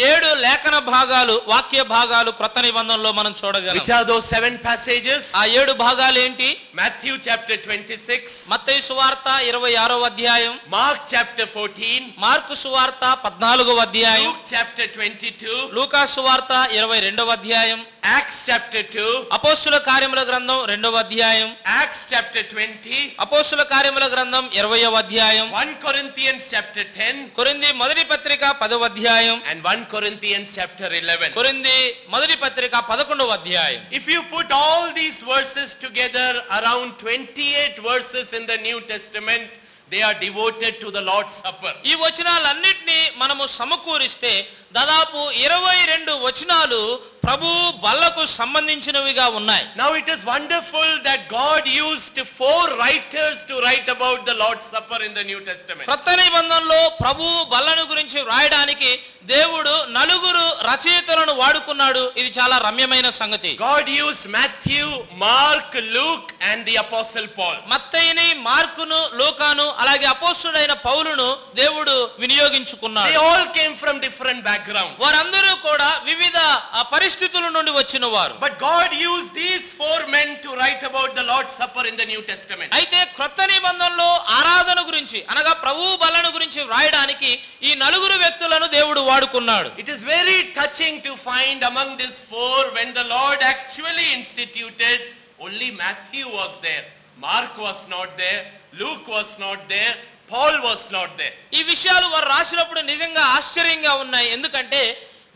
7 లేఖన భాగాలు, వాక్య భాగాలు క్రొత్త నిబంధనలో మనం చూడగలం. Which are those 7 passages? ఆ 7 భాగాలు ఏంటి? Matthew chapter 26, మత్తయి సువార్త 26వ అధ్యాయం, Mark chapter 14, మార్కు సువార్త 14వ అధ్యాయం, Luke chapter 22, లూకా సువార్త 22వ అధ్యాయం, Acts chapter 2, అపోస్తుల కార్యముల గ్రంథం 2వ అధ్యాయం, Acts chapter 20, అపోస్తుల కార్యముల గ్రంథం 20వ అధ్యాయం, 1 Corinthians chapter 10, కొరింథీ మొదటి పత్రిక 10వ అధ్యాయం, and 1 Corinthians chapter 11. కొరింథీ మొదటి పత్రిక 11వ అధ్యాయం. If you put all these verses together, around 28 verses in the New Testament, they are devoted to the Lord's Supper. ఈ వచనాలన్నిటినీ మనము సమకూరిస్తే దాదాపు 22 వచనాలు ప్రభు బల్లకు సంబంధించినవిగా ఉన్నాయి. Now it is wonderful that God used 4 writers to write about the Lord's Supper in the New Testament. క్రొత్త నిబంధనలో ప్రభు బల్లను గురించి రాయడానికి దేవుడు 4 రచయితలను వాడుకున్నాడు. ఇది చాలా రమ్యమైన సంగతి. God used Matthew, Mark, Luke and the Apostle Paul. మత్తయిని, మార్కును, లూకాను అలాగే అపోస్తలుడైన పౌలును దేవుడు వినియోగించుకున్నాడు. They all came from different backgrounds. వారందరూ కూడా వివిధ పరిస్థితుల నుండి వచ్చిన వారు. But God used these 4 men to write about the Lord's Supper in the New Testament. అయితే క్రొత్త నిబంధనలో ఆరాధన గురించి అనగా ప్రభువు బలను గురించి వ్రాయడానికి ఈ 4 వ్యక్తులను దేవుడు వాడుకున్నాడు. It is very touching to find among these 4, when the Lord actually instituted, only Matthew was there, Mark was not there, Luke was not there, Paul was not there. ఈ విషయాలు వారు రాసినప్పుడు నిజంగా ఆశ్చర్యంగా ఉన్నాయి. ఎందుకంటే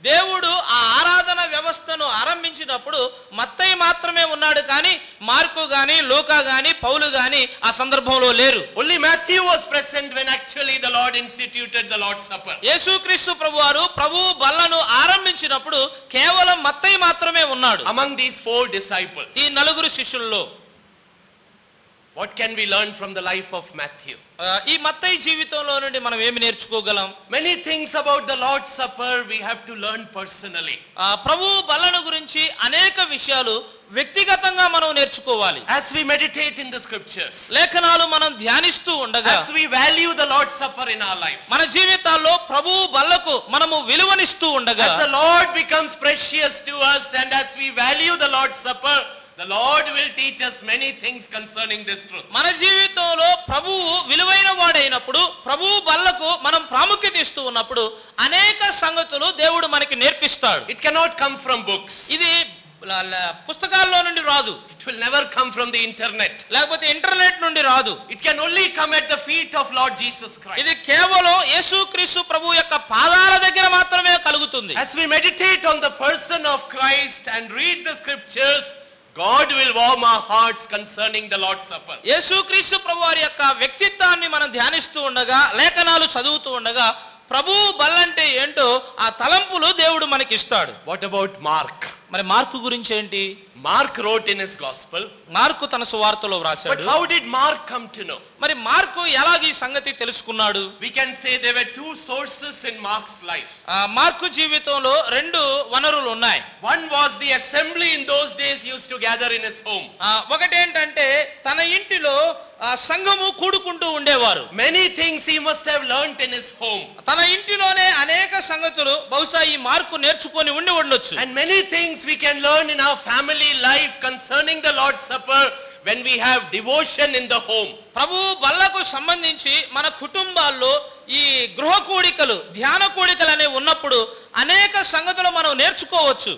దేవుడు ఆ ఆరాధన వ్యవస్థను ఆరంభించినప్పుడు మత్తయి మాత్రమే ఉన్నాడు, కానీ మార్కు గాని, లూకా గాని, పౌలు గాని ఆ సందర్భంలో లేరు. Only Matthew was present when actually the Lord instituted the Lord's Supper. యేసుక్రీస్తు ప్రభువారు ప్రభువు బల్లను ఆరంభించినప్పుడు కేవలం మత్తయి మాత్రమే ఉన్నాడు Among these 4 disciples. ఈ 4 శిష్యుల్లో. What can we learn from the life of Matthew? ఈ మత్తయి జీవితంలో నుండి మనం ఏమి నేర్చుకోగలం? Many things about the Lord's Supper we have to learn personally. ప్రభు బల్లను గురించి అనేక విషయాలు వ్యక్తిగతంగా మనం నేర్చుకోవాలి. As we meditate in the scriptures, లేఖనాలు మనం ధ్యానిస్తూ ఉండగా, as we value the Lord's Supper in our life, మన జీవితాల్లో ప్రభు బల్లకు మనము విలువనిస్తూ ఉండగా, as the Lord becomes precious to us and as we value the Lord's Supper, the Lord will teach us many things concerning this truth. మన జీవితంలో ప్రభువు విలువైన వాడైనప్పుడు, ప్రభువు బల్లకు మనం ప్రాముఖ్యత ఇస్తూ ఉన్నప్పుడు అనేక సంగతులు దేవుడు మనకి నేర్పిస్తాడు. It cannot come from books. ఇది పుస్తకాల్లో నుండి రాదు. It will never come from the internet. లేకపోతే ఇంటర్నెట్ నుండి రాదు. It can only come at the feet of Lord Jesus Christ. ఇది కేవలం యేసుక్రీస్తు ప్రభువు యొక్క పాదాల దగ్గర మాత్రమే కలుగుతుంది. As we meditate on the person of Christ and read the scriptures, God will warm our hearts concerning the Lord's Supper. యేసుక్రీస్తు ప్రభువారి యొక్క వ్యక్తిత్వాన్ని మనం ధ్యానిస్తూ ఉండగా, లేఖనాలు చదువుతూ ఉండగా, ప్రభువు బల్లంటే ఏంటో ఆ తలంపులు దేవుడు మనకి ఇస్తాడు. What about Mark? మరి మార్కు గురించి ఏంటి? Mark wrote in his gospel. Mark తన సువార్తలో వ్రాసాడు. But how did Mark come to know? మరి మార్కు ఎలాగ ఈ సంగతి తెలుసుకున్నాడు? We can say there were two sources in Mark's life. Mark జీవితంలో రెండు వనరులు ఉన్నాయి. One was the assembly in those days used to gather in his home. ఒకటేంటంటే తన ఇంటిలో సంఘము కూడుకుంటూ ఉండేవారు. Many things he must have learnt in his home. తన ఇంటిలోనే అనేక సంగతులు బహుశా ఈ మార్కు నేర్చుకొని ఉండి ఉండొచ్చు. And many things we can learn in our family life concerning the Lord's Supper when we have devotion in the home. ప్రభు బల్లకు సంబంధించి మన కుటుంబాల్లో ఈ గృహ కూడికలు, ధ్యాన కూడికలు అనేవి ఉన్నప్పుడు అనేక సంగతులు మనం నేర్చుకోవచ్చు.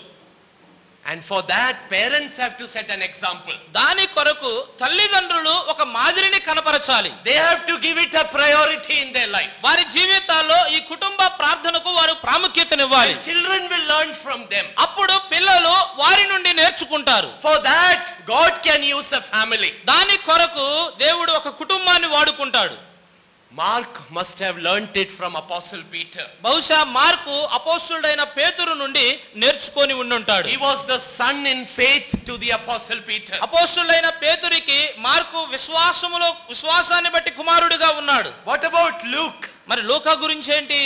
And for that parents have to set an example. దాని కొరకు తల్లిదండ్రులు ఒక మాదిరిని కనపరచాలి. They have to give it a priority in their life. వారి జీవితాల్లో ఈ కుటుంబ ప్రార్థనకు వారు ప్రాముఖ్యతనివ్వాలి. And children will learn from them. అప్పుడు పిల్లలు వారి నుండి నేర్చుకుంటారు. For that God can use a family. దాని కొరకు దేవుడు ఒక కుటుంబాన్ని వాడుకుంటాడు. Mark must have learnt it from Apostle Peter. బహుశా మార్కు అపోస్తలుడైన పేతురు నుండి నేర్చుకొని ఉండుంటాడు. He was the son in faith to the Apostle Peter. అపోస్తలుడైన పేతురికి మార్కు విశ్వాసాన్ని బట్టి కుమారుడిగా ఉన్నాడు. What about Luke? మరి లూకా గురించి ఏంటి?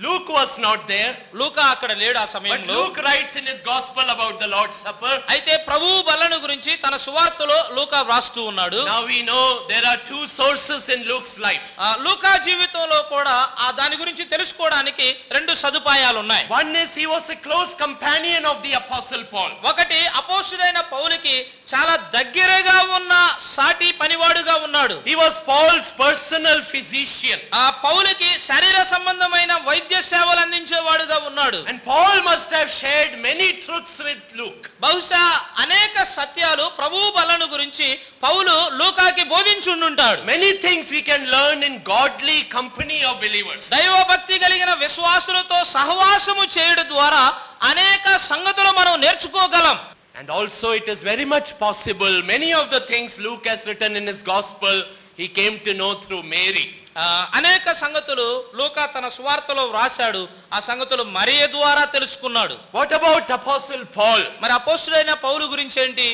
Luke was not there. లూకా అక్కడ లేడు ఆ But సమయంలో. Luke writes in his gospel about the Lord's Supper. అయితే ప్రభువు బల్లను గురించి తన సువార్తలో లూకా వ్రాస్తూ ఉన్నాడు. Now we know there are two sources in Luke's life. లూకా జీవితంలో కూడా దాని గురించి తెలుసుకోవడానికి రెండు సదుపాయాలు ఉన్నాయి. One is he was a close companion of the Apostle Paul. ఒకటి అపోస్తలుడైన పౌలుకి చాలా దగ్గరగా ఉన్న సాటి పనివాడుగా ఉన్నాడు. He was Paul's personal physician. పౌలుకి శరీర సంబంధమైన వైద్య సేవలు అందించేవాడుగా ఉన్నాడు. And Paul must have shared many truths with Luke. బహుశా అనేక సత్యాలు ప్రభువు బలను గురించి పౌలు లూకాకి బోధించుండుంటాడు. Many things we can learn in godly company of believers. దైవభక్తి కలిగిన విశ్వాసులతో సహవాసము చేయడం ద్వారా అనేక సంగతులు మనం నేర్చుకోగలం. And also it is very much possible many of the things Luke has written in his gospel he came to know through Mary. అనేక సంగతులు లూకా తన సువార్తలో వ్రాసాడు. ఆ సంగతులు మరియ ద్వారా తెలుసుకున్నాడు. What about Apostle Paul? మరి అపోస్తలుడైన పౌలు గురించి ఏంటి?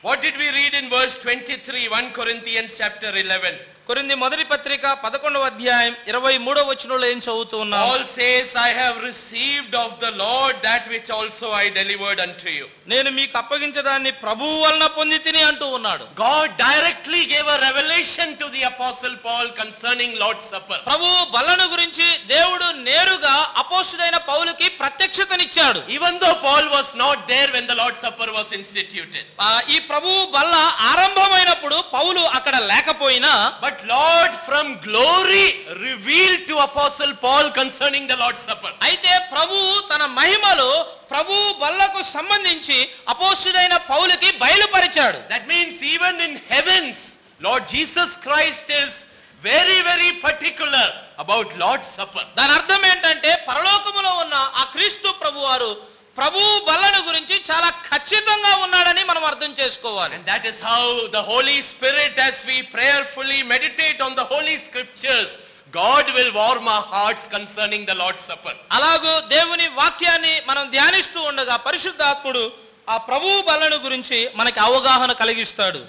What did we read in verse 23, 1 Corinthians chapter 11? కొరింథీ మొదటి పత్రిక 11వ అధ్యాయం 23వ వచనంలో ఏం చదువుతూ ఉన్నాం? Paul says, I have received of the Lord that which also I delivered unto you. నేను మీకు అప్పగించడాన్ని ప్రభువు వలన పొందితిని అంటూ ఉన్నాడు. God directly gave a revelation to the Apostle Paul concerning Lord's Supper. ప్రభువు బల్లను గురించి దేవుడు నేరుగా అపోస్తలుడైన పౌలుకి ప్రత్యక్షతనిచ్చాడు. Even though Paul was not there when the Lord's Supper was instituted. ఈ ప్రభువు బల్ల ఆరంభమైనప్పుడు పౌలు అక్కడ లేకపోయినా, but Lord from glory revealed to Apostle Paul concerning the Lord's Supper. అయితే ప్రభువు తన మహిమలో ప్రభువు బల్లకు సంబంధించి అపోస్తలుడైన పౌలుకి బయలుపరిచాడు. That means even in heavens Lord Jesus Christ is very very particular about Lord's Supper. దాని అర్థం ఏంటంటే పరలోకములో ఉన్న ఆ క్రీస్తు ప్రభువారు ప్రభువు బల్లను గురించి చాలా ఖచ్చితంగా ఉన్నాడని మనం అర్థం చేసుకోవాలి. And that is how the Holy Spirit, as we prayerfully meditate on the Holy Scriptures, God will warm our hearts concerning the Lord's Supper. అలాగూ దేవుని వాక్యాన్ని మనం ధ్యానిస్తూ ఉండగా పరిశుద్ధాత్ముడు ఆ ప్రభువు బల్లను గురించి మనకి అవగాహన కలిగిస్తాడు.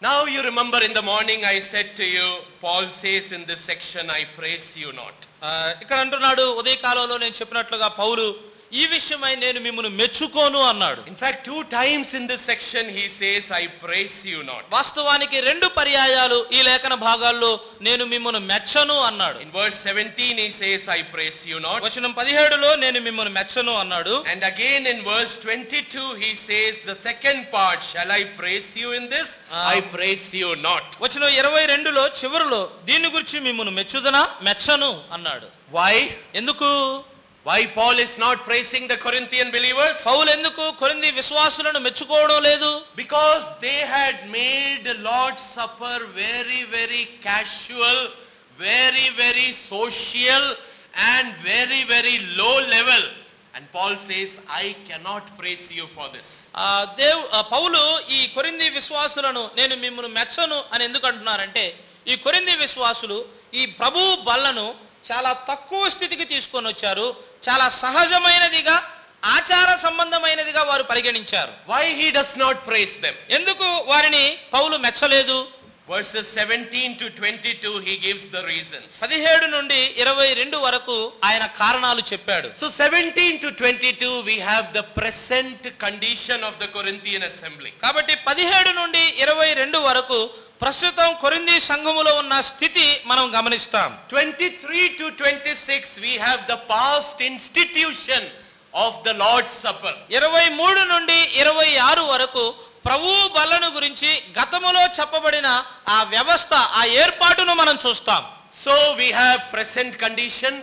Now you remember in the morning I said to you, Paul says in this section, I praise you not. ఇక్కడ అంటున్నాడు, ఉదయకాలంలో నేను చెప్పినట్లుగా పౌలు ఈ విషయమై నేను మిమ్మల్ని మెచ్చుకోను అన్నాడు. In fact, 2 times in this section he says, I praise you not. వాస్తవానికి 2 పర్యాయాలు ఈ లేఖన భాగాల్లో నేను మిమ్మల్ని మెచ్చను అన్నాడు. In verse 17 he says, I praise you not. వచనం 17లో నేను మిమ్మల్ని మెచ్చను అన్నాడు. And again in verse 22 he says the second part, shall I praise you in this? I praise you not. వచనం 22లో చివరిలో దీని గురించి మిమ్మల్ని మెచ్చుదనా మెచ్చను అన్నాడు. Why? ఎందుకు? Why Paul is not praising the Corinthian believers? పౌలు ఎందుకు కొరింథీ విశ్వాసులను మెచ్చుకోవడం లేదు? Because they had made Lord's Supper very, very casual, very, very social, and very, very low level. And Paul says, I cannot praise you for this. పౌలు ఈ కొరింథీ విశ్వాసులను నేను మిమ్మల్ని మెచ్చను అని ఎందుకు అంటున్నారంటే, ఈ కొరింథీ విశ్వాసులు ఈ ప్రభు బల్లను చాలా తక్కువ స్థితికి తీసుకొని వచ్చారు. చాలా సహజమైనదిగా, ఆచార సంబంధమైనదిగా వారు పరిగణించారు. Why he does not praise them? ఎందుకు వారిని పౌలు మెచ్చలేదు? Verses 17 to 22 he gives the reasons. 17 నుండి 22 వరకు ఆయన కారణాలు చెప్పాడు. So 17 to 22 we have the present condition of the Corinthian assembly. కాబట్టి 17 నుండి 22 వరకు ప్రస్తుతం కొరింథీ సంఘములో ఉన్న స్థితి మనం గమనిస్తాం. 23 to 26 we have the past institution of the Lord's Supper. 23 నుండి 26 వరకు ప్రభు బల్లను గురించి గతములో చెప్పబడిన ఆ వ్యవస్థ, ఆ ఏర్పాటును మనం చూస్తాం. So we have present condition.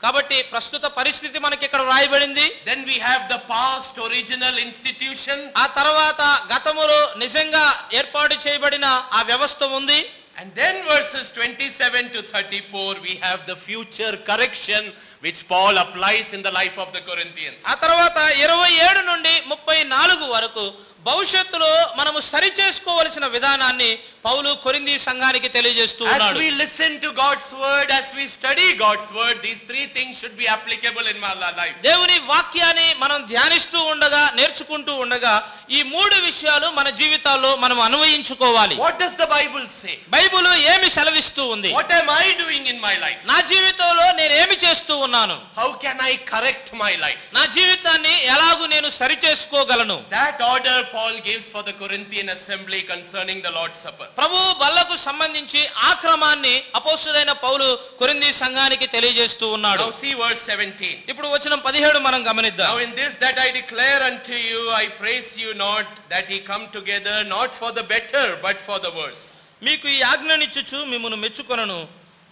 కాబట్టి ప్రస్తుత పరిస్థితి మనకి ఇక్కడ రాయబడింది. Then we have the past original institution. ఆ తర్వాత గతములో నిజంగా ఏర్పాటు చేయబడిన ఆ వ్యవస్థ ఉంది. And then verses 27 to 34 we have the future correction which Paul applies in the life of the Corinthians. ఆ తర్వాత 27 నుండి 34 వరకు భవిష్యత్తులో మనము సరి చేసుకోవలసిన విధానాన్ని పౌలు కొరింథీ సంఘానికి తెలియజేస్తూ ఉన్నాడు. As we listen to God's word, as we study God's word, these 3 things should be applicable in my life. దేవుని వాక్యాన్ని మనం ధ్యానిస్తూ ఉండగా, నేర్చుకుంటూ ఉండగా ఈ 3 విషయాలు మన జీవితాల్లో మనం అన్వయించుకోవాలి. What does the Bible say? Bible ఏమి సెలవిస్తూ ఉంది? What am I doing in my life? నా జీవితంలో నేను ఏమి చేస్తూ ఉన్నాను? How can I correct my life? నా జీవితాన్ని ఎలాగూ నేను సరి చేసుకోగలను? That order Paul gives for the Corinthian assembly concerning the Lord's Supper. ప్రభు బల్లకు సంబంధించి ఆ క్రమాన్ని అపోస్తలుడైన పౌలు కొరింథీ సంఘానికి తెలియజేస్తూ ఉన్నాడు. Now see verse 17. ఇప్పుడు వచనం 17 మనం గమనిద్దాం. Now in this that I declare unto you, I praise you not, that ye come together not for the better but for the worse. మీకు ఈ ఆజ్ఞనిచ్చుచు మిమ్మును మెచ్చుకొనను,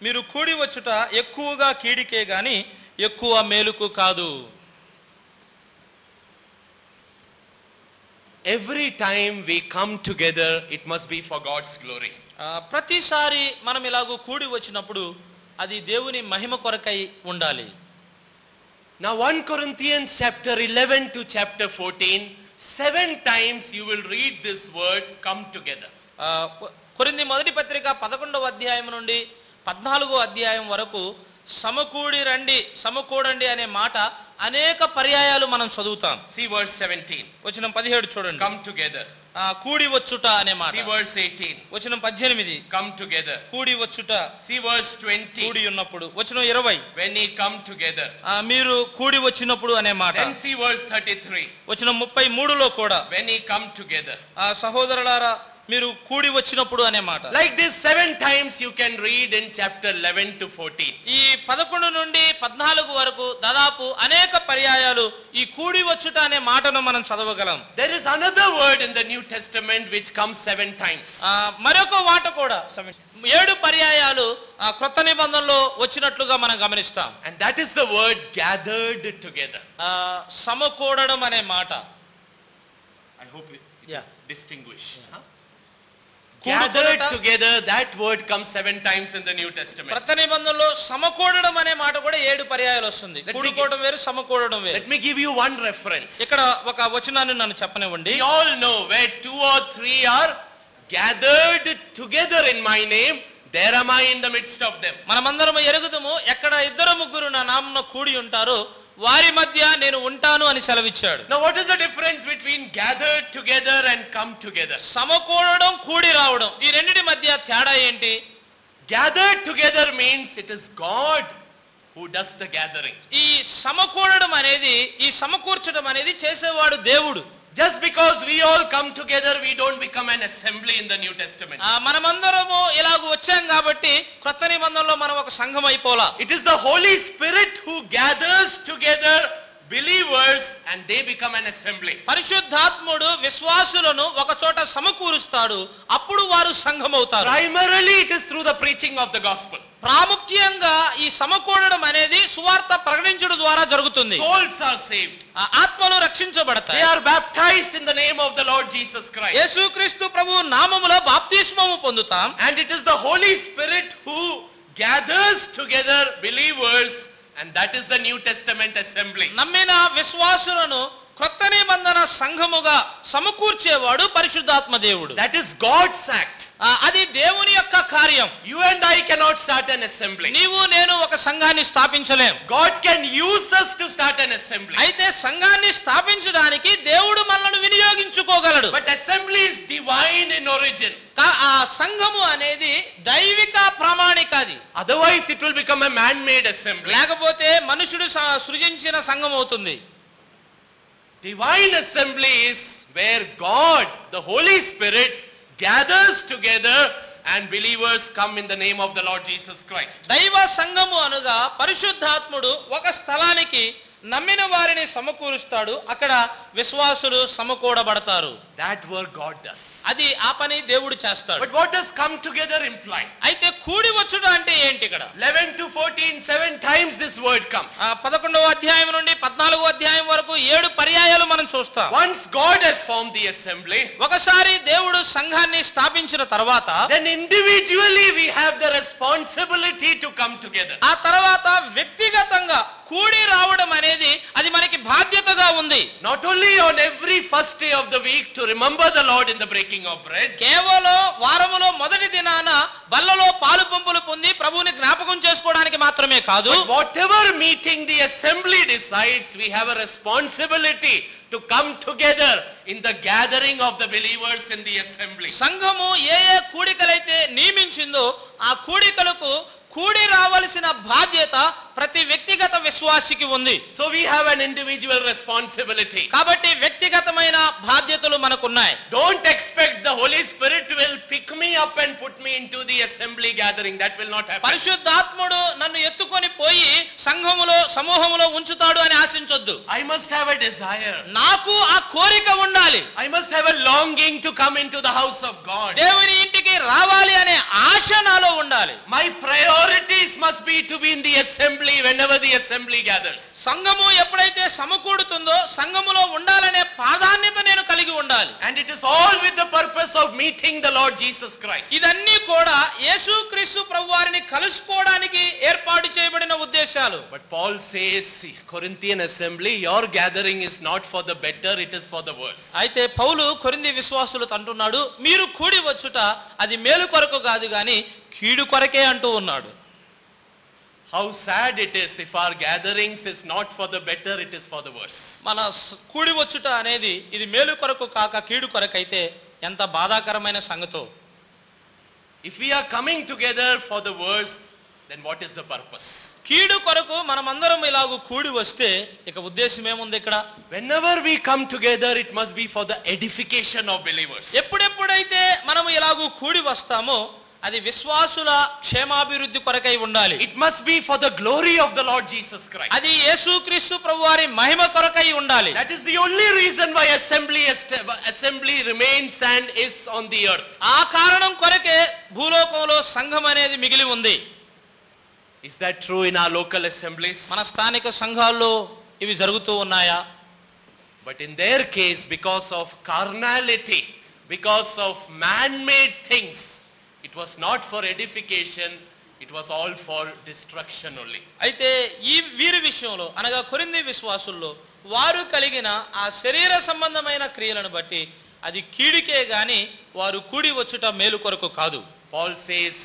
మీరు కూడి వచ్చుట ఎక్కువగా కీడికే గాని ఎక్కువ మేలుకు కాదు. Every time we come together, it must be for God's glory. ప్రతిసారి మనం ఇలాగూ కూడి వచ్చినప్పుడు అది దేవుని మహిమ కొరకై ఉండాలి. Now 1 Corinthians chapter 11 to chapter 14, 7 times you will read this word come together. కొరింథీ మొదటి పత్రిక 11వ అధ్యాయం నుండి 14వ అధ్యాయం వరకు సమకూడి రండి, సమకూడండి అనే మాట అనేక పర్యాయాలు మనం చదువుతాం. See verse 17. వచనం 17 చూడండి. Come together. కూడి వచ్చుట అనే మాట. See verse 18. వచనం 18. Come together. కూడి వచ్చుట. See verse 20. కూడి ఉన్నప్పుడు. వచనం 20. When ye come together. మీరు కూడి వచ్చినప్పుడు అనే మాట. Then see verse 33. వచనం 33లో కూడా when ye come together. సహోదరులారా మీరు కూడి వచ్చినప్పుడు అనే మాట. Like this 7 times you can read in chapter 11 to 14. ఈ 11 నుండి 14 వరకు దాదాపు అనేక పర్యాయాలు ఈ కూడి వచ్చుట అనే మాటను మనం చదవగలం. There is another word in the New Testament which comes 7 times. మరొక మాట కూడా 7 పర్యాయాలు క్రొత్త నిబంధనలో వచ్చినట్లుగా మనం గమనిస్తాం. And that is the word gathered together. సమకూడడం అనే మాట. I hope it is distinguished. Yeah. Gathered together, that word comes 7 times in the New Testament. క్రొత్త నిబంధనలో సమకూడడం అనే మాట కూడా 7 పర్యాయాలు వస్తుంది. కూడుకోవడం వేరు, సమకూడడం వేరు. Let me give you one reference. ఇక్కడ ఒక వచనాన్ని నన్ను చెప్పనివ్వండి. We all know where 2 or 3 are gathered together in my name, there am I in the midst of them. మనమందరం ఎరుగుదుము, ఎక్కడ 2-3 నా నామమున కూడి ఉంటారో వారి మధ్య నేను ఉంటాను అని సెలవిచ్చాడు. Now what is the difference between gathered together and come together? సమకూడడం, కూడి రావడం తేడా ఏంటి? Gathered together means it is God who does the gathering. ఈ సమకూడడం అనేది, ఈ సమకూర్చడం అనేది చేసేవాడు దేవుడు. Just because we all come together, we don't become an assembly in the New Testament. మనమందరము ఇలాగ వచ్చాం కాబట్టి క్రొత్త నిబంధనలో మనం ఒక సంఘం అయిపోలా. It is the Holy Spirit who gathers together believers and they become an assembly. పరిశుద్ధాత్ముడు విశ్వాసులను ఒక చోట సమకూరుస్తాడు, అప్పుడు వారు సంఘం అవుతారు. Primarily it is through the preaching of the gospel. ప్రాముఖ్యంగా ఈ సమకూడడం అనేది సువార్త ప్రకటించడం ద్వారా జరుగుతుంది. Souls are saved. ఆత్మలు రక్షించబడతాయి. They are baptized in the name of the Lord Jesus Christ. యేసుక్రీస్తు ప్రభువు నామములో బాప్తిస్మము పొందుతాం. And it is the Holy Spirit who gathers together believers, and that is the New Testament assembly. నమ్మిన విశ్వాసులను క్రొత్త నిబంధన సంఘముగా సమకూర్చేవాడు పరిశుద్ధాత్మ దేవుడు. That is God's act. అది దేవుని యొక్క కార్యం. You and I cannot start an assembly. నీవు నేను ఒక సంఘాన్ని స్థాపించలేం. God can use us to start an assembly. అయితే సంఘాన్ని స్థాపించడానికి దేవుడు మనల్ని వినియోగించుకోగలడు. But assembly is divine in origin. ఆ సంఘము అనేది దైవిక ప్రామాణికది. Otherwise it will become a man-made assembly. లేకపోతే మనుషుడు సృజించిన సంఘం అవుతుంది. Divine assembly is where God, the Holy Spirit, gathers together and believers come in the name of the Lord Jesus Christ. దైవ సంఘము అనగా పరిశుద్ధాత్ముడు ఒక స్థలానికి నమ్మిన వారిని సమకూరుస్తాడు, అక్కడ విశ్వాసులు సమకూడబడతారు. That work God does. అది ఆ పని దేవుడు చేస్తాడు. But what does come together imply? అయితే కూడి వచ్చుట అంటే ఏంటి? ఇక్కడ 11 to 14, 7 times this word comes. 11వ అధ్యాయం నుండి 14వ అధ్యాయం వరకు 7 పర్యాయాలు మనం చూస్తాం. Once God has formed the assembly, ఒకసారి దేవుడు సంఘాన్ని స్థాపించిన తర్వాత then individually we have the responsibility to come together. ఆ తర్వాత వ్యక్తిగతంగా కూడి రావడం అనేది అది మనకి బాధ్యతగా ఉంది. Not only on every first day of the week to remember the Lord in the breaking of bread. కేవలం వారములో మొదటి దినాన బల్లలో పాలు పంపులు పొంది ప్రభువుని జ్ఞాపకం చేసుకోవడానికి మాత్రమే కాదు. But whatever meeting the assembly decides, we have a responsibility to come together in the gathering of the believers in the assembly. సంఘము ఏ కూడికలైతే నియమించిందో ఆ కూడికలకు కూడి రావాల్సిన బాధ్యత ప్రతి వ్యక్తిగత విశ్వాసికి ఉంది. So we have an individual responsibility. కాబట్టి వ్యక్తిగతమైన బాధ్యతలు మనకున్నాయి. Don't expect the Holy Spirit will pick me up and put me into the assembly gathering. That will not happen. పరిశుద్ధాత్ముడు నన్ను ఎత్తుకొని పోయి సంఘములో సమూహములో ఉంచుతాడు అని ఆశించొద్దు. I must have a desire. నాకు ఆ కోరిక ఉండాలి. I must have a longing to come into the house of God. దేవుని ఇంటికి రావాలి అనే ఆశ నాలో ఉండాలి. My priorities must be to be in the assembly whenever the assembly gathers. సంఘము ఎప్పుడైతే సమకూడుతుందో సంఘములో ఉండాలనే ప్రాధాన్యత నేను కలిగి ఉండాలి. And it is all with the purpose of meeting the Lord Jesus Christ. ఇదన్నీ కూడా యేసుక్రీస్తు ప్రభువారిని కలుసుకోవడానికి ఏర్పాటు చేయబడిన ఉద్దేశాలు. But Paul says, Corinthian assembly, your gathering is not for the better, it is for the worse. అయితే పౌలు కొరింథీ విశ్వాసులతో అంటున్నాడు, మీరు కూడి వచ్చుట అది మేలు కొరకు కాదు గాని కీడు కొరకే అంటూ ఉన్నాడు. How sad it is if our gatherings is not for the better, it is for the worse. మన కూడి వచ్చుట అనేది ఇది మేలు కొరకు కాక కీడు కొరకైతే ఎంత బాధాకరమైన సంగతో. If we are coming together for the worse, then what is the purpose? కీడు కొరకు మనమందరం ఇలాగూ కూడి వస్తే ఇక ఉద్దేశం ఏముంది ఇక్కడ? Whenever we come together, it must be for the edification of believers. ఎప్పుడెప్పుడైతే మనము ఇలాగూ కూడి వస్తామో అది విశ్వాసుల క్షేమాభివృద్ధి కొరకై ఉండాలి. It must be for the glory of the Lord Jesus Christ. అది యేసుక్రీస్తు ప్రభువారి మహిమ కొరకై ఉండాలి. That is the only reason why assembly remains and is on the earth. ఆ కారణం కొరకే భూలోకంలో సంఘం అనేది మిగిలి ఉంది. Is that true in our local assemblies? మన స్థానిక సంఘాల్లో ఇవి జరుగుతూ ఉన్నాయా? But in their case, because of carnality, because of man-made things, it was not for edification, it was all for destruction only. అయితే ఈ వీరి విషయంలో అనగా కొరింథీ విశ్వాసుల్లో వారు కలిగిన ఆ శరీర సంబంధమైన క్రియలను బట్టి అది కీడికే గాని వారు కూడి వచ్చుట మేలు కొరకు కాదు. Paul says,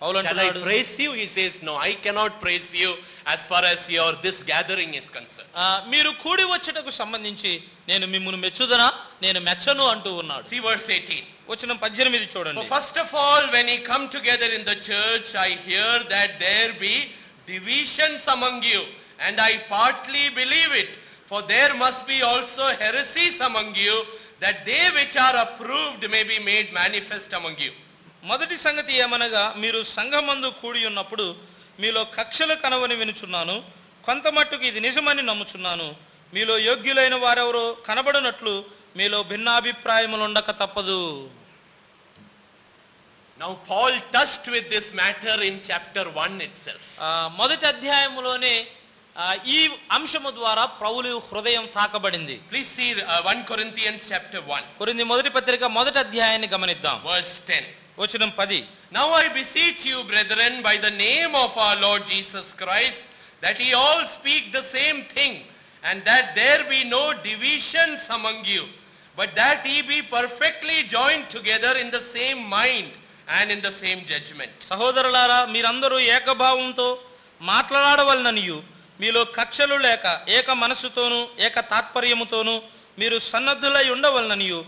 Paul Shall I అంటున్నాడు, praise you? He says, no, I cannot praise you as far as your this gathering is concerned. మీరు కూడి వచ్చుటకు సంబంధించి నేను మిమ్మును మెచ్చుదనా, నేను మెచ్చను అంటూ ఉన్నాడు. See verse 18. వచనం 18 For చూడండి. first of all, when ye come together in the church, I hear that there be divisions among you, and I partly believe it. For there must be also heresies among you, that they which are approved may be made manifest among you. మొదటి సంగతి ఏమనగా, మీరు సంఘమందు కూడి ఉన్నప్పుడు మీలో కక్షలు కనవని వినుచున్నాను. కొంత మట్టుకు ఇది నిజమని నమ్ముచున్నాను. మీలో యోగ్యులైన వారెవరో కనబడినట్లు మీలో భిన్నాభిప్రాయములు ఉండక తప్పదు. Now Paul touched with this matter in chapter 1 itself. మొదటి అధ్యాయములోనే ఈ అంశము ద్వారా పౌలు హృదయం తాకబడింది. Please see 1 Corinthians chapter 1. కొరింథీ మొదటి పత్రిక మొదటి అధ్యాయాన్ని గమనిద్దాం. Verse 10. వచనం 10. Now I beseech you, brethren, by the name of our Lord Jesus Christ, that ye all speak the same thing, and that there be no divisions among you, but that ye be perfectly joined together in the same mind and in the same judgment. సహోదరులారా, మీరందరూ ఏకభావంతో మాట్లాడవలననియు, మీలో కక్షలు లేక ఏక మనస్సుతోనూ ఏక తాత్పర్యముతోనూ మీరు సన్నద్ధులై ఉండవలననియు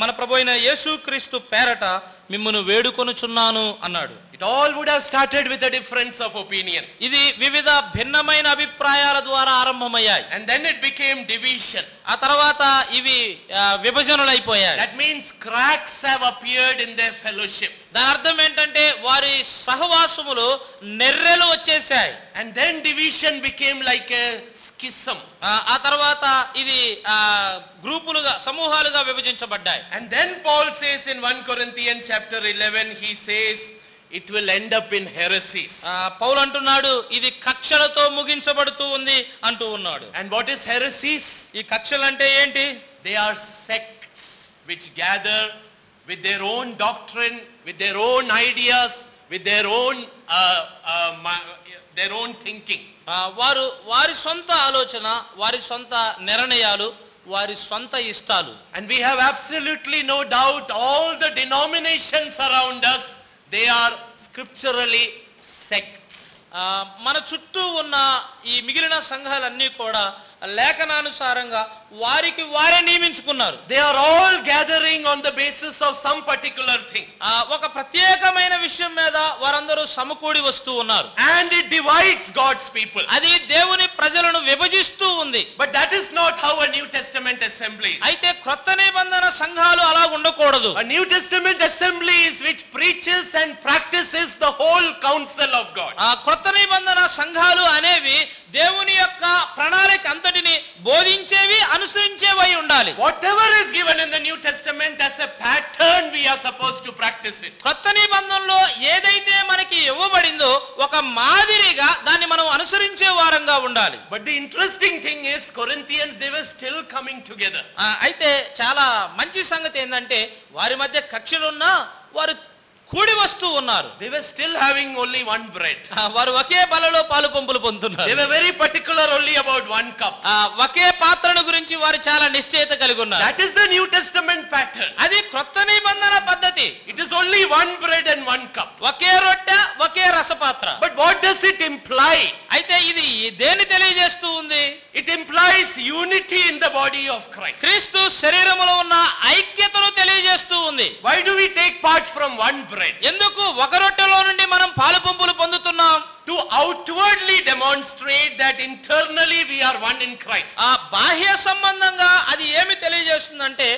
మన ప్రభు అయిన యేసుక్రీస్తు పేరట మిమ్మును వేడుకొనుచున్నాను అన్నాడు. It all would have started with a difference of opinion. ఇది వివిధ భిన్నమైన అభిప్రాయాల ద్వారా ఆరంభమయ్యాయి. And then it became division. ఆ తర్వాత ఇవి విభజనలైపోయాయి. That means cracks have appeared in their fellowship. దాని అర్థం ఏంటంటే వారి సహవాసములో నెర్రెలు వచ్చేసాయి. And then division became like a schism. ఆ తర్వాత ఇది గ్రూపులుగా సమూహాలుగా విభజించబడ్డాయి. And then Paul says in 1 Corinthians chapter 11, he says it will end up in heresies. పౌలు అంటున్నాడు, ఇది కక్షలతో ముగించబడుతూ ఉంది అంటూ ఉన్నాడు. And what is heresies? ఈ కక్షలు అంటే ఏంటి? They are sects which gather with their own doctrine, with their own ideas, with their own thinking. వారి సొంత ఆలోచన, వారి సొంత నిర్ణయాలు, వారి సొంత ఇష్టాలు. And we have absolutely no doubt all the denominations around us, they are scripturally sects. మన చుట్టూ ఉన్న ఈ మిగిలిన సంఘాలన్నీ కూడా లేఖనానుసారంగా వారికి వారే నియమించుకున్నారు. They are all gathering on the basis of some particular thing. ఒక ప్రత్యేకమైన విషయం మీద వారందరూ సమకూడి వస్తూ ఉన్నారు. And it divides God's people. అది దేవుని ప్రజలను విభజిస్తూ ఉంది. But that is not how a New Testament assembly is. అయితే క్రొత్త నిబంధన సంఘాలు అలా ఉండకూడదు. A New Testament assembly is which preaches and practices the whole counsel of God. క్రొత్త నిబంధన సంఘాలు అనేవి దేవుని యొక్క ప్రణాళిక అంతటిని బోధించేవి, అనుసరించేవై ఉండాలి. Whatever is given in the New Testament as a pattern, we are supposed to practice it. క్రొత్త నిబంధనలో ఏదైతే మనకి ఇవ్వబడిందో ఒక మాదిరిగా దాన్ని మనం అనుసరించే వారంగా ఉండాలి. But the interesting thing is, Corinthians, they were still coming together. అయితే చాలా మంచి సంగతి ఏంటంటే వారి మధ్య కక్షలున్నా వారు కూడి వస్తూ ఉన్నారు. They were still having only one bread. వారు ఒకే బలలో పాలు పంపులు పొందుతున్నారు. They were very particular only about one cup. ఒకే పాత్రను గురించి వారు చాలా నిశ్చయత కలిగి ఉన్నారు. That is the New Testament pattern. అది క్రొత్త నిబంధన పద్ధతి. It is only one bread and one cup. ఒకే రొట్టె, ఒకే రసపాత్ర. But what does it imply? అయితే ఇది దేని తెలియజేస్తూ ఉంది? It implies unity in the body of Christ. క్రీస్తు శరీరములో ఉన్న ఐక్యతను తెలియజేస్తూ ఉంది. Why do we take part from one bread? ఎందుకు ఒక రొట్టెలో నుండి మనం పాలు పంపులు పొందుతున్నాం? To outwardly demonstrate that internally we are one in Christ. బాహ్య సంబంధంగా అది ఏమి తెలియజేస్తుందంటే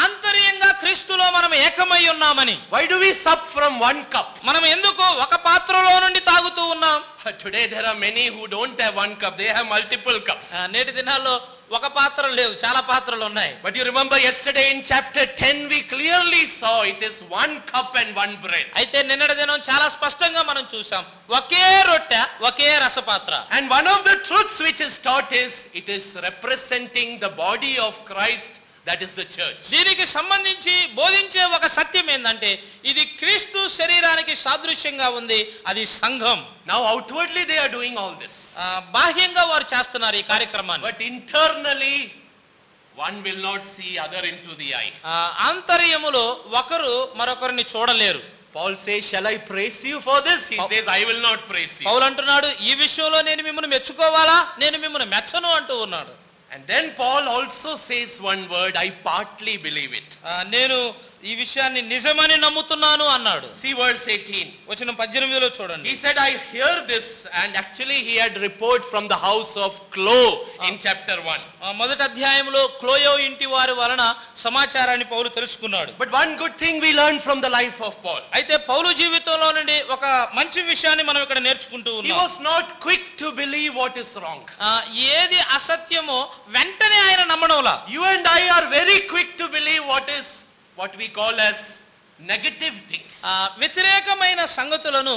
ఆంతర్యంగా క్రీస్తులో మనం ఏకమై ఉన్నామని. Why do we sup from one cup? మనం ఎందుకు ఒక పాత్రలో నుండి తాగుతూ ఉన్నాం? Today there are many who don't have one cup, they have multiple cups. నేటి దినాల్లో ఒక పాత్ర లేవు, చాలా పాత్రలు ఉన్నాయి. But you remember yesterday in chapter 10 we clearly saw it is one cup and one bread. అయితే నిన్నటి దినం చాలా స్పష్టంగా మనం చూసాం, ఒకే రొట్టె, ఒకే రసపాత్ర. And one of the truths which is taught is it is representing the body of Christ, that is the church. దీనికి సంబంధించి బోధించే ఒక సత్యం ఏంటంటే ఇది క్రీస్తు శరీరానికి సాదృశ్యంగా ఉంది, అది సంఘం. Now outwardly they are doing all this. బాహ్యంగా వారు చేస్తున్నారు ఈ కార్యక్రమాన్ని. But internally one will not see other into the eye. ఆంతర్యములో ఒకరు మరొకరిని చూడలేరు. Paul says, shall I praise you for this? He says, I will not praise you. పౌలు అంటున్నాడు, ఈ విషయంలో నేను మిమ్మల్ని మెచ్చుకోవాలా, నేను మిమ్మల్ని మెచ్చను అంటూ ఉన్నాడు. And then Paul also says one word, I partly believe it. నేను ఈ విషయాన్ని నిజమని నమ్ముతున్నాను అన్నాడు. See verse 18. వచనం 18లో చూడండి. He said, I hear this, and actually he had report from the house of Chloe in chapter 1. మొదటి అధ్యాయంలో క్లోయో ఇంటి వారి వలన సమాచారాన్ని పౌలు తెలుసుకున్నాడు. But one good thing we learned from the life of Paul. అయితే పౌలు జీవితంలో నుండి ఒక మంచి విషయాన్ని మనం ఇక్కడ నేర్చుకుంటూ He ఉన్నాం. was not quick to believe what is wrong. ఏది అసత్యమో వెంటనే ఆయన నమ్మడంలా. You and I are very quick to believe what we call as negative things. వ్యతిరేకమైన సంగతులను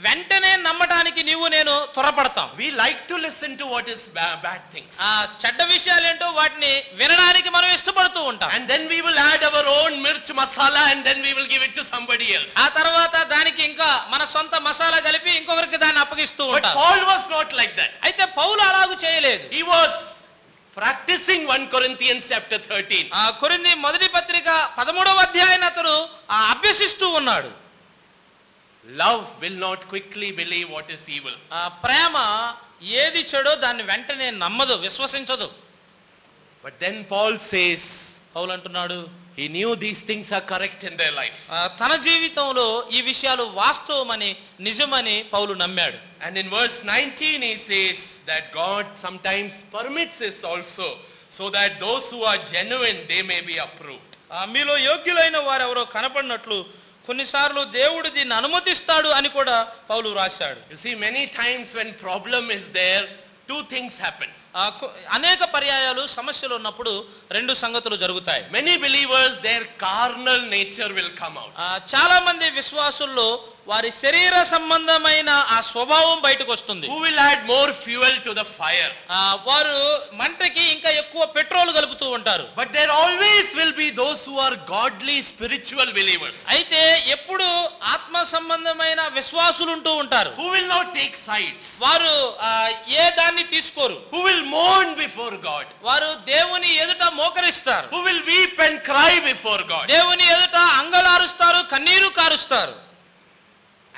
వెంటనే నమ్మడానికి నీవు నేను త్వరపడతాం. We like to listen to what is bad things. చెడ్డ విషయాలేంటో వాటిని వినడానికి మనం ఇష్టపడుతూ ఉంటాం. And then we will add our own mirch masala and then we will give it to somebody else. ఆ తర్వాత దానికి ఇంకా మన సొంత మసాలా కలిపి ఇంకొకరికి దాన్ని అప్పగిస్తూ But ఉంటాం. Paul was not like that. అయితే పౌలు అలాగూ చేయలేదు. He was practicing 1 Corinthians chapter 13. కొరింథీ మొదటి పత్రిక 13వ అధ్యాయాన్ని అతడు అభ్యసిస్తూ ఉన్నాడు. Love will not quickly believe what is evil. ప్రేమ ఏది చెడో దాన్ని వెంటనే నమ్మదు, విశ్వసించదు. But then Paul says, పౌలు అంటున్నాడు, he knew these things are correct in their life. తన జీవితంలో ఈ విషయాలు వాస్తవమని నిజమని పౌలు నమ్మాడు. And in verse 19 he says that God sometimes permits this also so that those who are genuine they may be approved. మీలో యోగ్యులైన వారెవరో కనపడినట్లు కొన్నిసార్లు దేవుడు దీన్ని అనుమతిస్తాడు అని కూడా పౌలు రాశాడు. You see, many times when problem is there, two things happen. అనేక పర్యాయాలు సమస్యలు ఉన్నప్పుడు రెండు సంగతులు జరుగుతాయి. Many believers, their carnal nature will come out. చాలా మంది విశ్వాసుల్లో వారి శరీర సంబంధమైన ఆ స్వభావం బయటకు వస్తుంది. Who will add more fuel to the fire? వారు మంటకి ఇంకా ఎక్కువ పెట్రోల్ కలుపుతూ ఉంటారు. But there always will be those who are godly spiritual believers. అయితే ఎప్పుడు ఆత్మ సంబంధమైన విశ్వాసులు ఉంటూ ఉంటారు. Who will not take sides? వారు ఏ దాన్ని తీసుకోరు. Who will mourn before God? వారు దేవుని ఎదుట మోకరిస్తారు. Who will weep and cry before God? దేవుని ఎదుట అంగలారుస్తారు, కన్నీరు కారుస్తారు.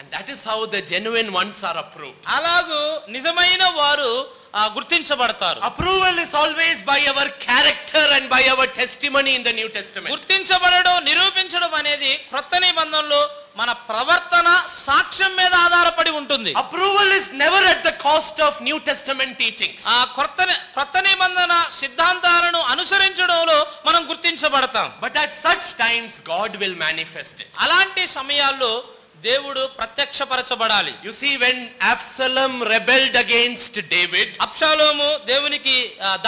And that is how the genuine ones are approved. అలాగూ నిజమైన వారు గుర్తించబడతారు. Approval is always by our character and by our testimony in the New Testament. గుర్తించబడడం, నిరూపించడం అనేది క్రొత్త నిబంధనలో మన ప్రవర్తన సాక్ష్యం మీద ఆధారపడి ఉంటుంది. Approval is never at the cost of New Testament teachings. క్రొత్త నిబంధన సిద్ధాంతాలను అనుసరించడంలో మనం గుర్తించబడతాం. But at such times God will manifest it. అలాంటి సమయాల్లో దేవుడు ప్రత్యక్షపరచబడాలి. You see, when Absalom rebelled against David, అబ్షాలోము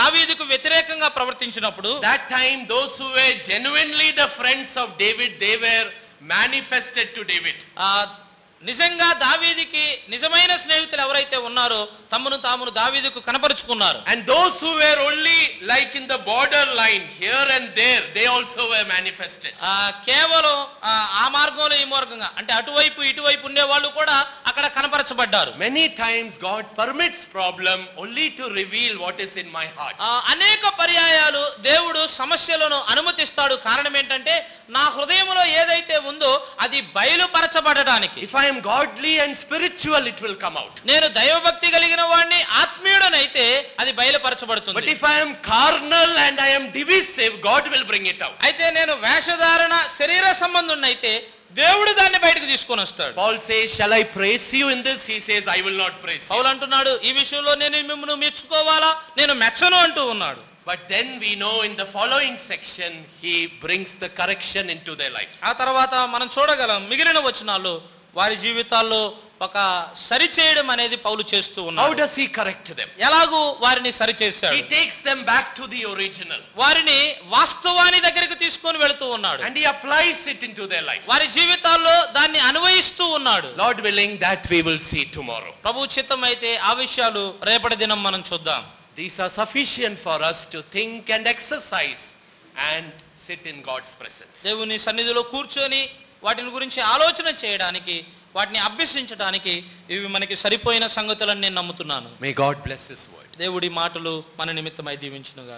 దావీదుకు వ్యతిరేకంగా ప్రవర్తించినప్పుడు, that time those who were genuinely the friends of David, they were manifested to David. నిజంగా దావీదుకి నిజమైన స్నేహితులు ఎవరైతే ఉన్నారో తమను తామును దావీదుకు కనపరుచుకున్నారు. And those who were only like in the border line here and there, they also were manifested. కేవలం ఆ మార్గంలో ఈ మార్గంగా అంటే అటువైపు ఇటువైపు ఉండే వాళ్ళు కూడా అక్కడ కనపరచబడ్డారు. Many times God permits problem only to reveal what is in my heart. అనేక పర్యాయాలు దేవుడు సమస్యలను అనుమతిస్తాడు. కారణం ఏంటంటే నా హృదయంలో ఏదైతే ఉందో అది బయలుపరచబడడానికి. If I am godly and spiritual, it will come out. నేను దైవభక్తి కలిగిన వాడిని, ఆత్మీయుడనైతే అది బయలుపరచబడుతుంది. But if I am carnal and I am divisive, God will bring it out. అయితే నేను వేషధారణ శరీర సంబంధున్నైతే దేవుడు దాన్ని బయటకు తీసుకొని వస్తాడు. Paul says, shall I praise you in this? He says, I will not praise you. పౌలు అంటున్నాడు, ఈ విషయంలో నేను మిమ్మల్ని మెచ్చుకోవాలా, నేను మెచ్చను అంటూ ఉన్నాడు. But then we know in the following section, he brings the correction into their life. ఆ తర్వాత మనం చూడగలం మిగిలిన వచనాల్లో వారి జీవితాల్లో ఒక సరిచేయడం అనేది పౌలు చేస్తూ ఉన్నాడు. How does he correct them? ఎలాగూ వారిని సరిచేశాడు. He takes them back to the original. వారిని వాస్తవాని దగ్గరికి తీసుకొని వెళుతూ ఉన్నాడు. And he applies it into their life. వారి జీవితాల్లో దాన్ని అన్వయిస్తూ ఉన్నాడు. Lord willing, that we will see tomorrow. ప్రభు చిత్తమైతే ఆ విషయాలు రేపటి దినం మనం చూద్దాం. These are sufficient for us to think and exercise and sit in God's presence. దేవుని సన్నిధిలో కూర్చొని వాటిని గురించి ఆలోచన చేయడానికి, వాటిని అభ్యసించడానికి ఇవి మనకి సరిపోయిన సంగతులని నేను నమ్ముతున్నాను. May God bless His word. దేవుడి మాటలు మన నిమిత్తమై దీవించునుగా.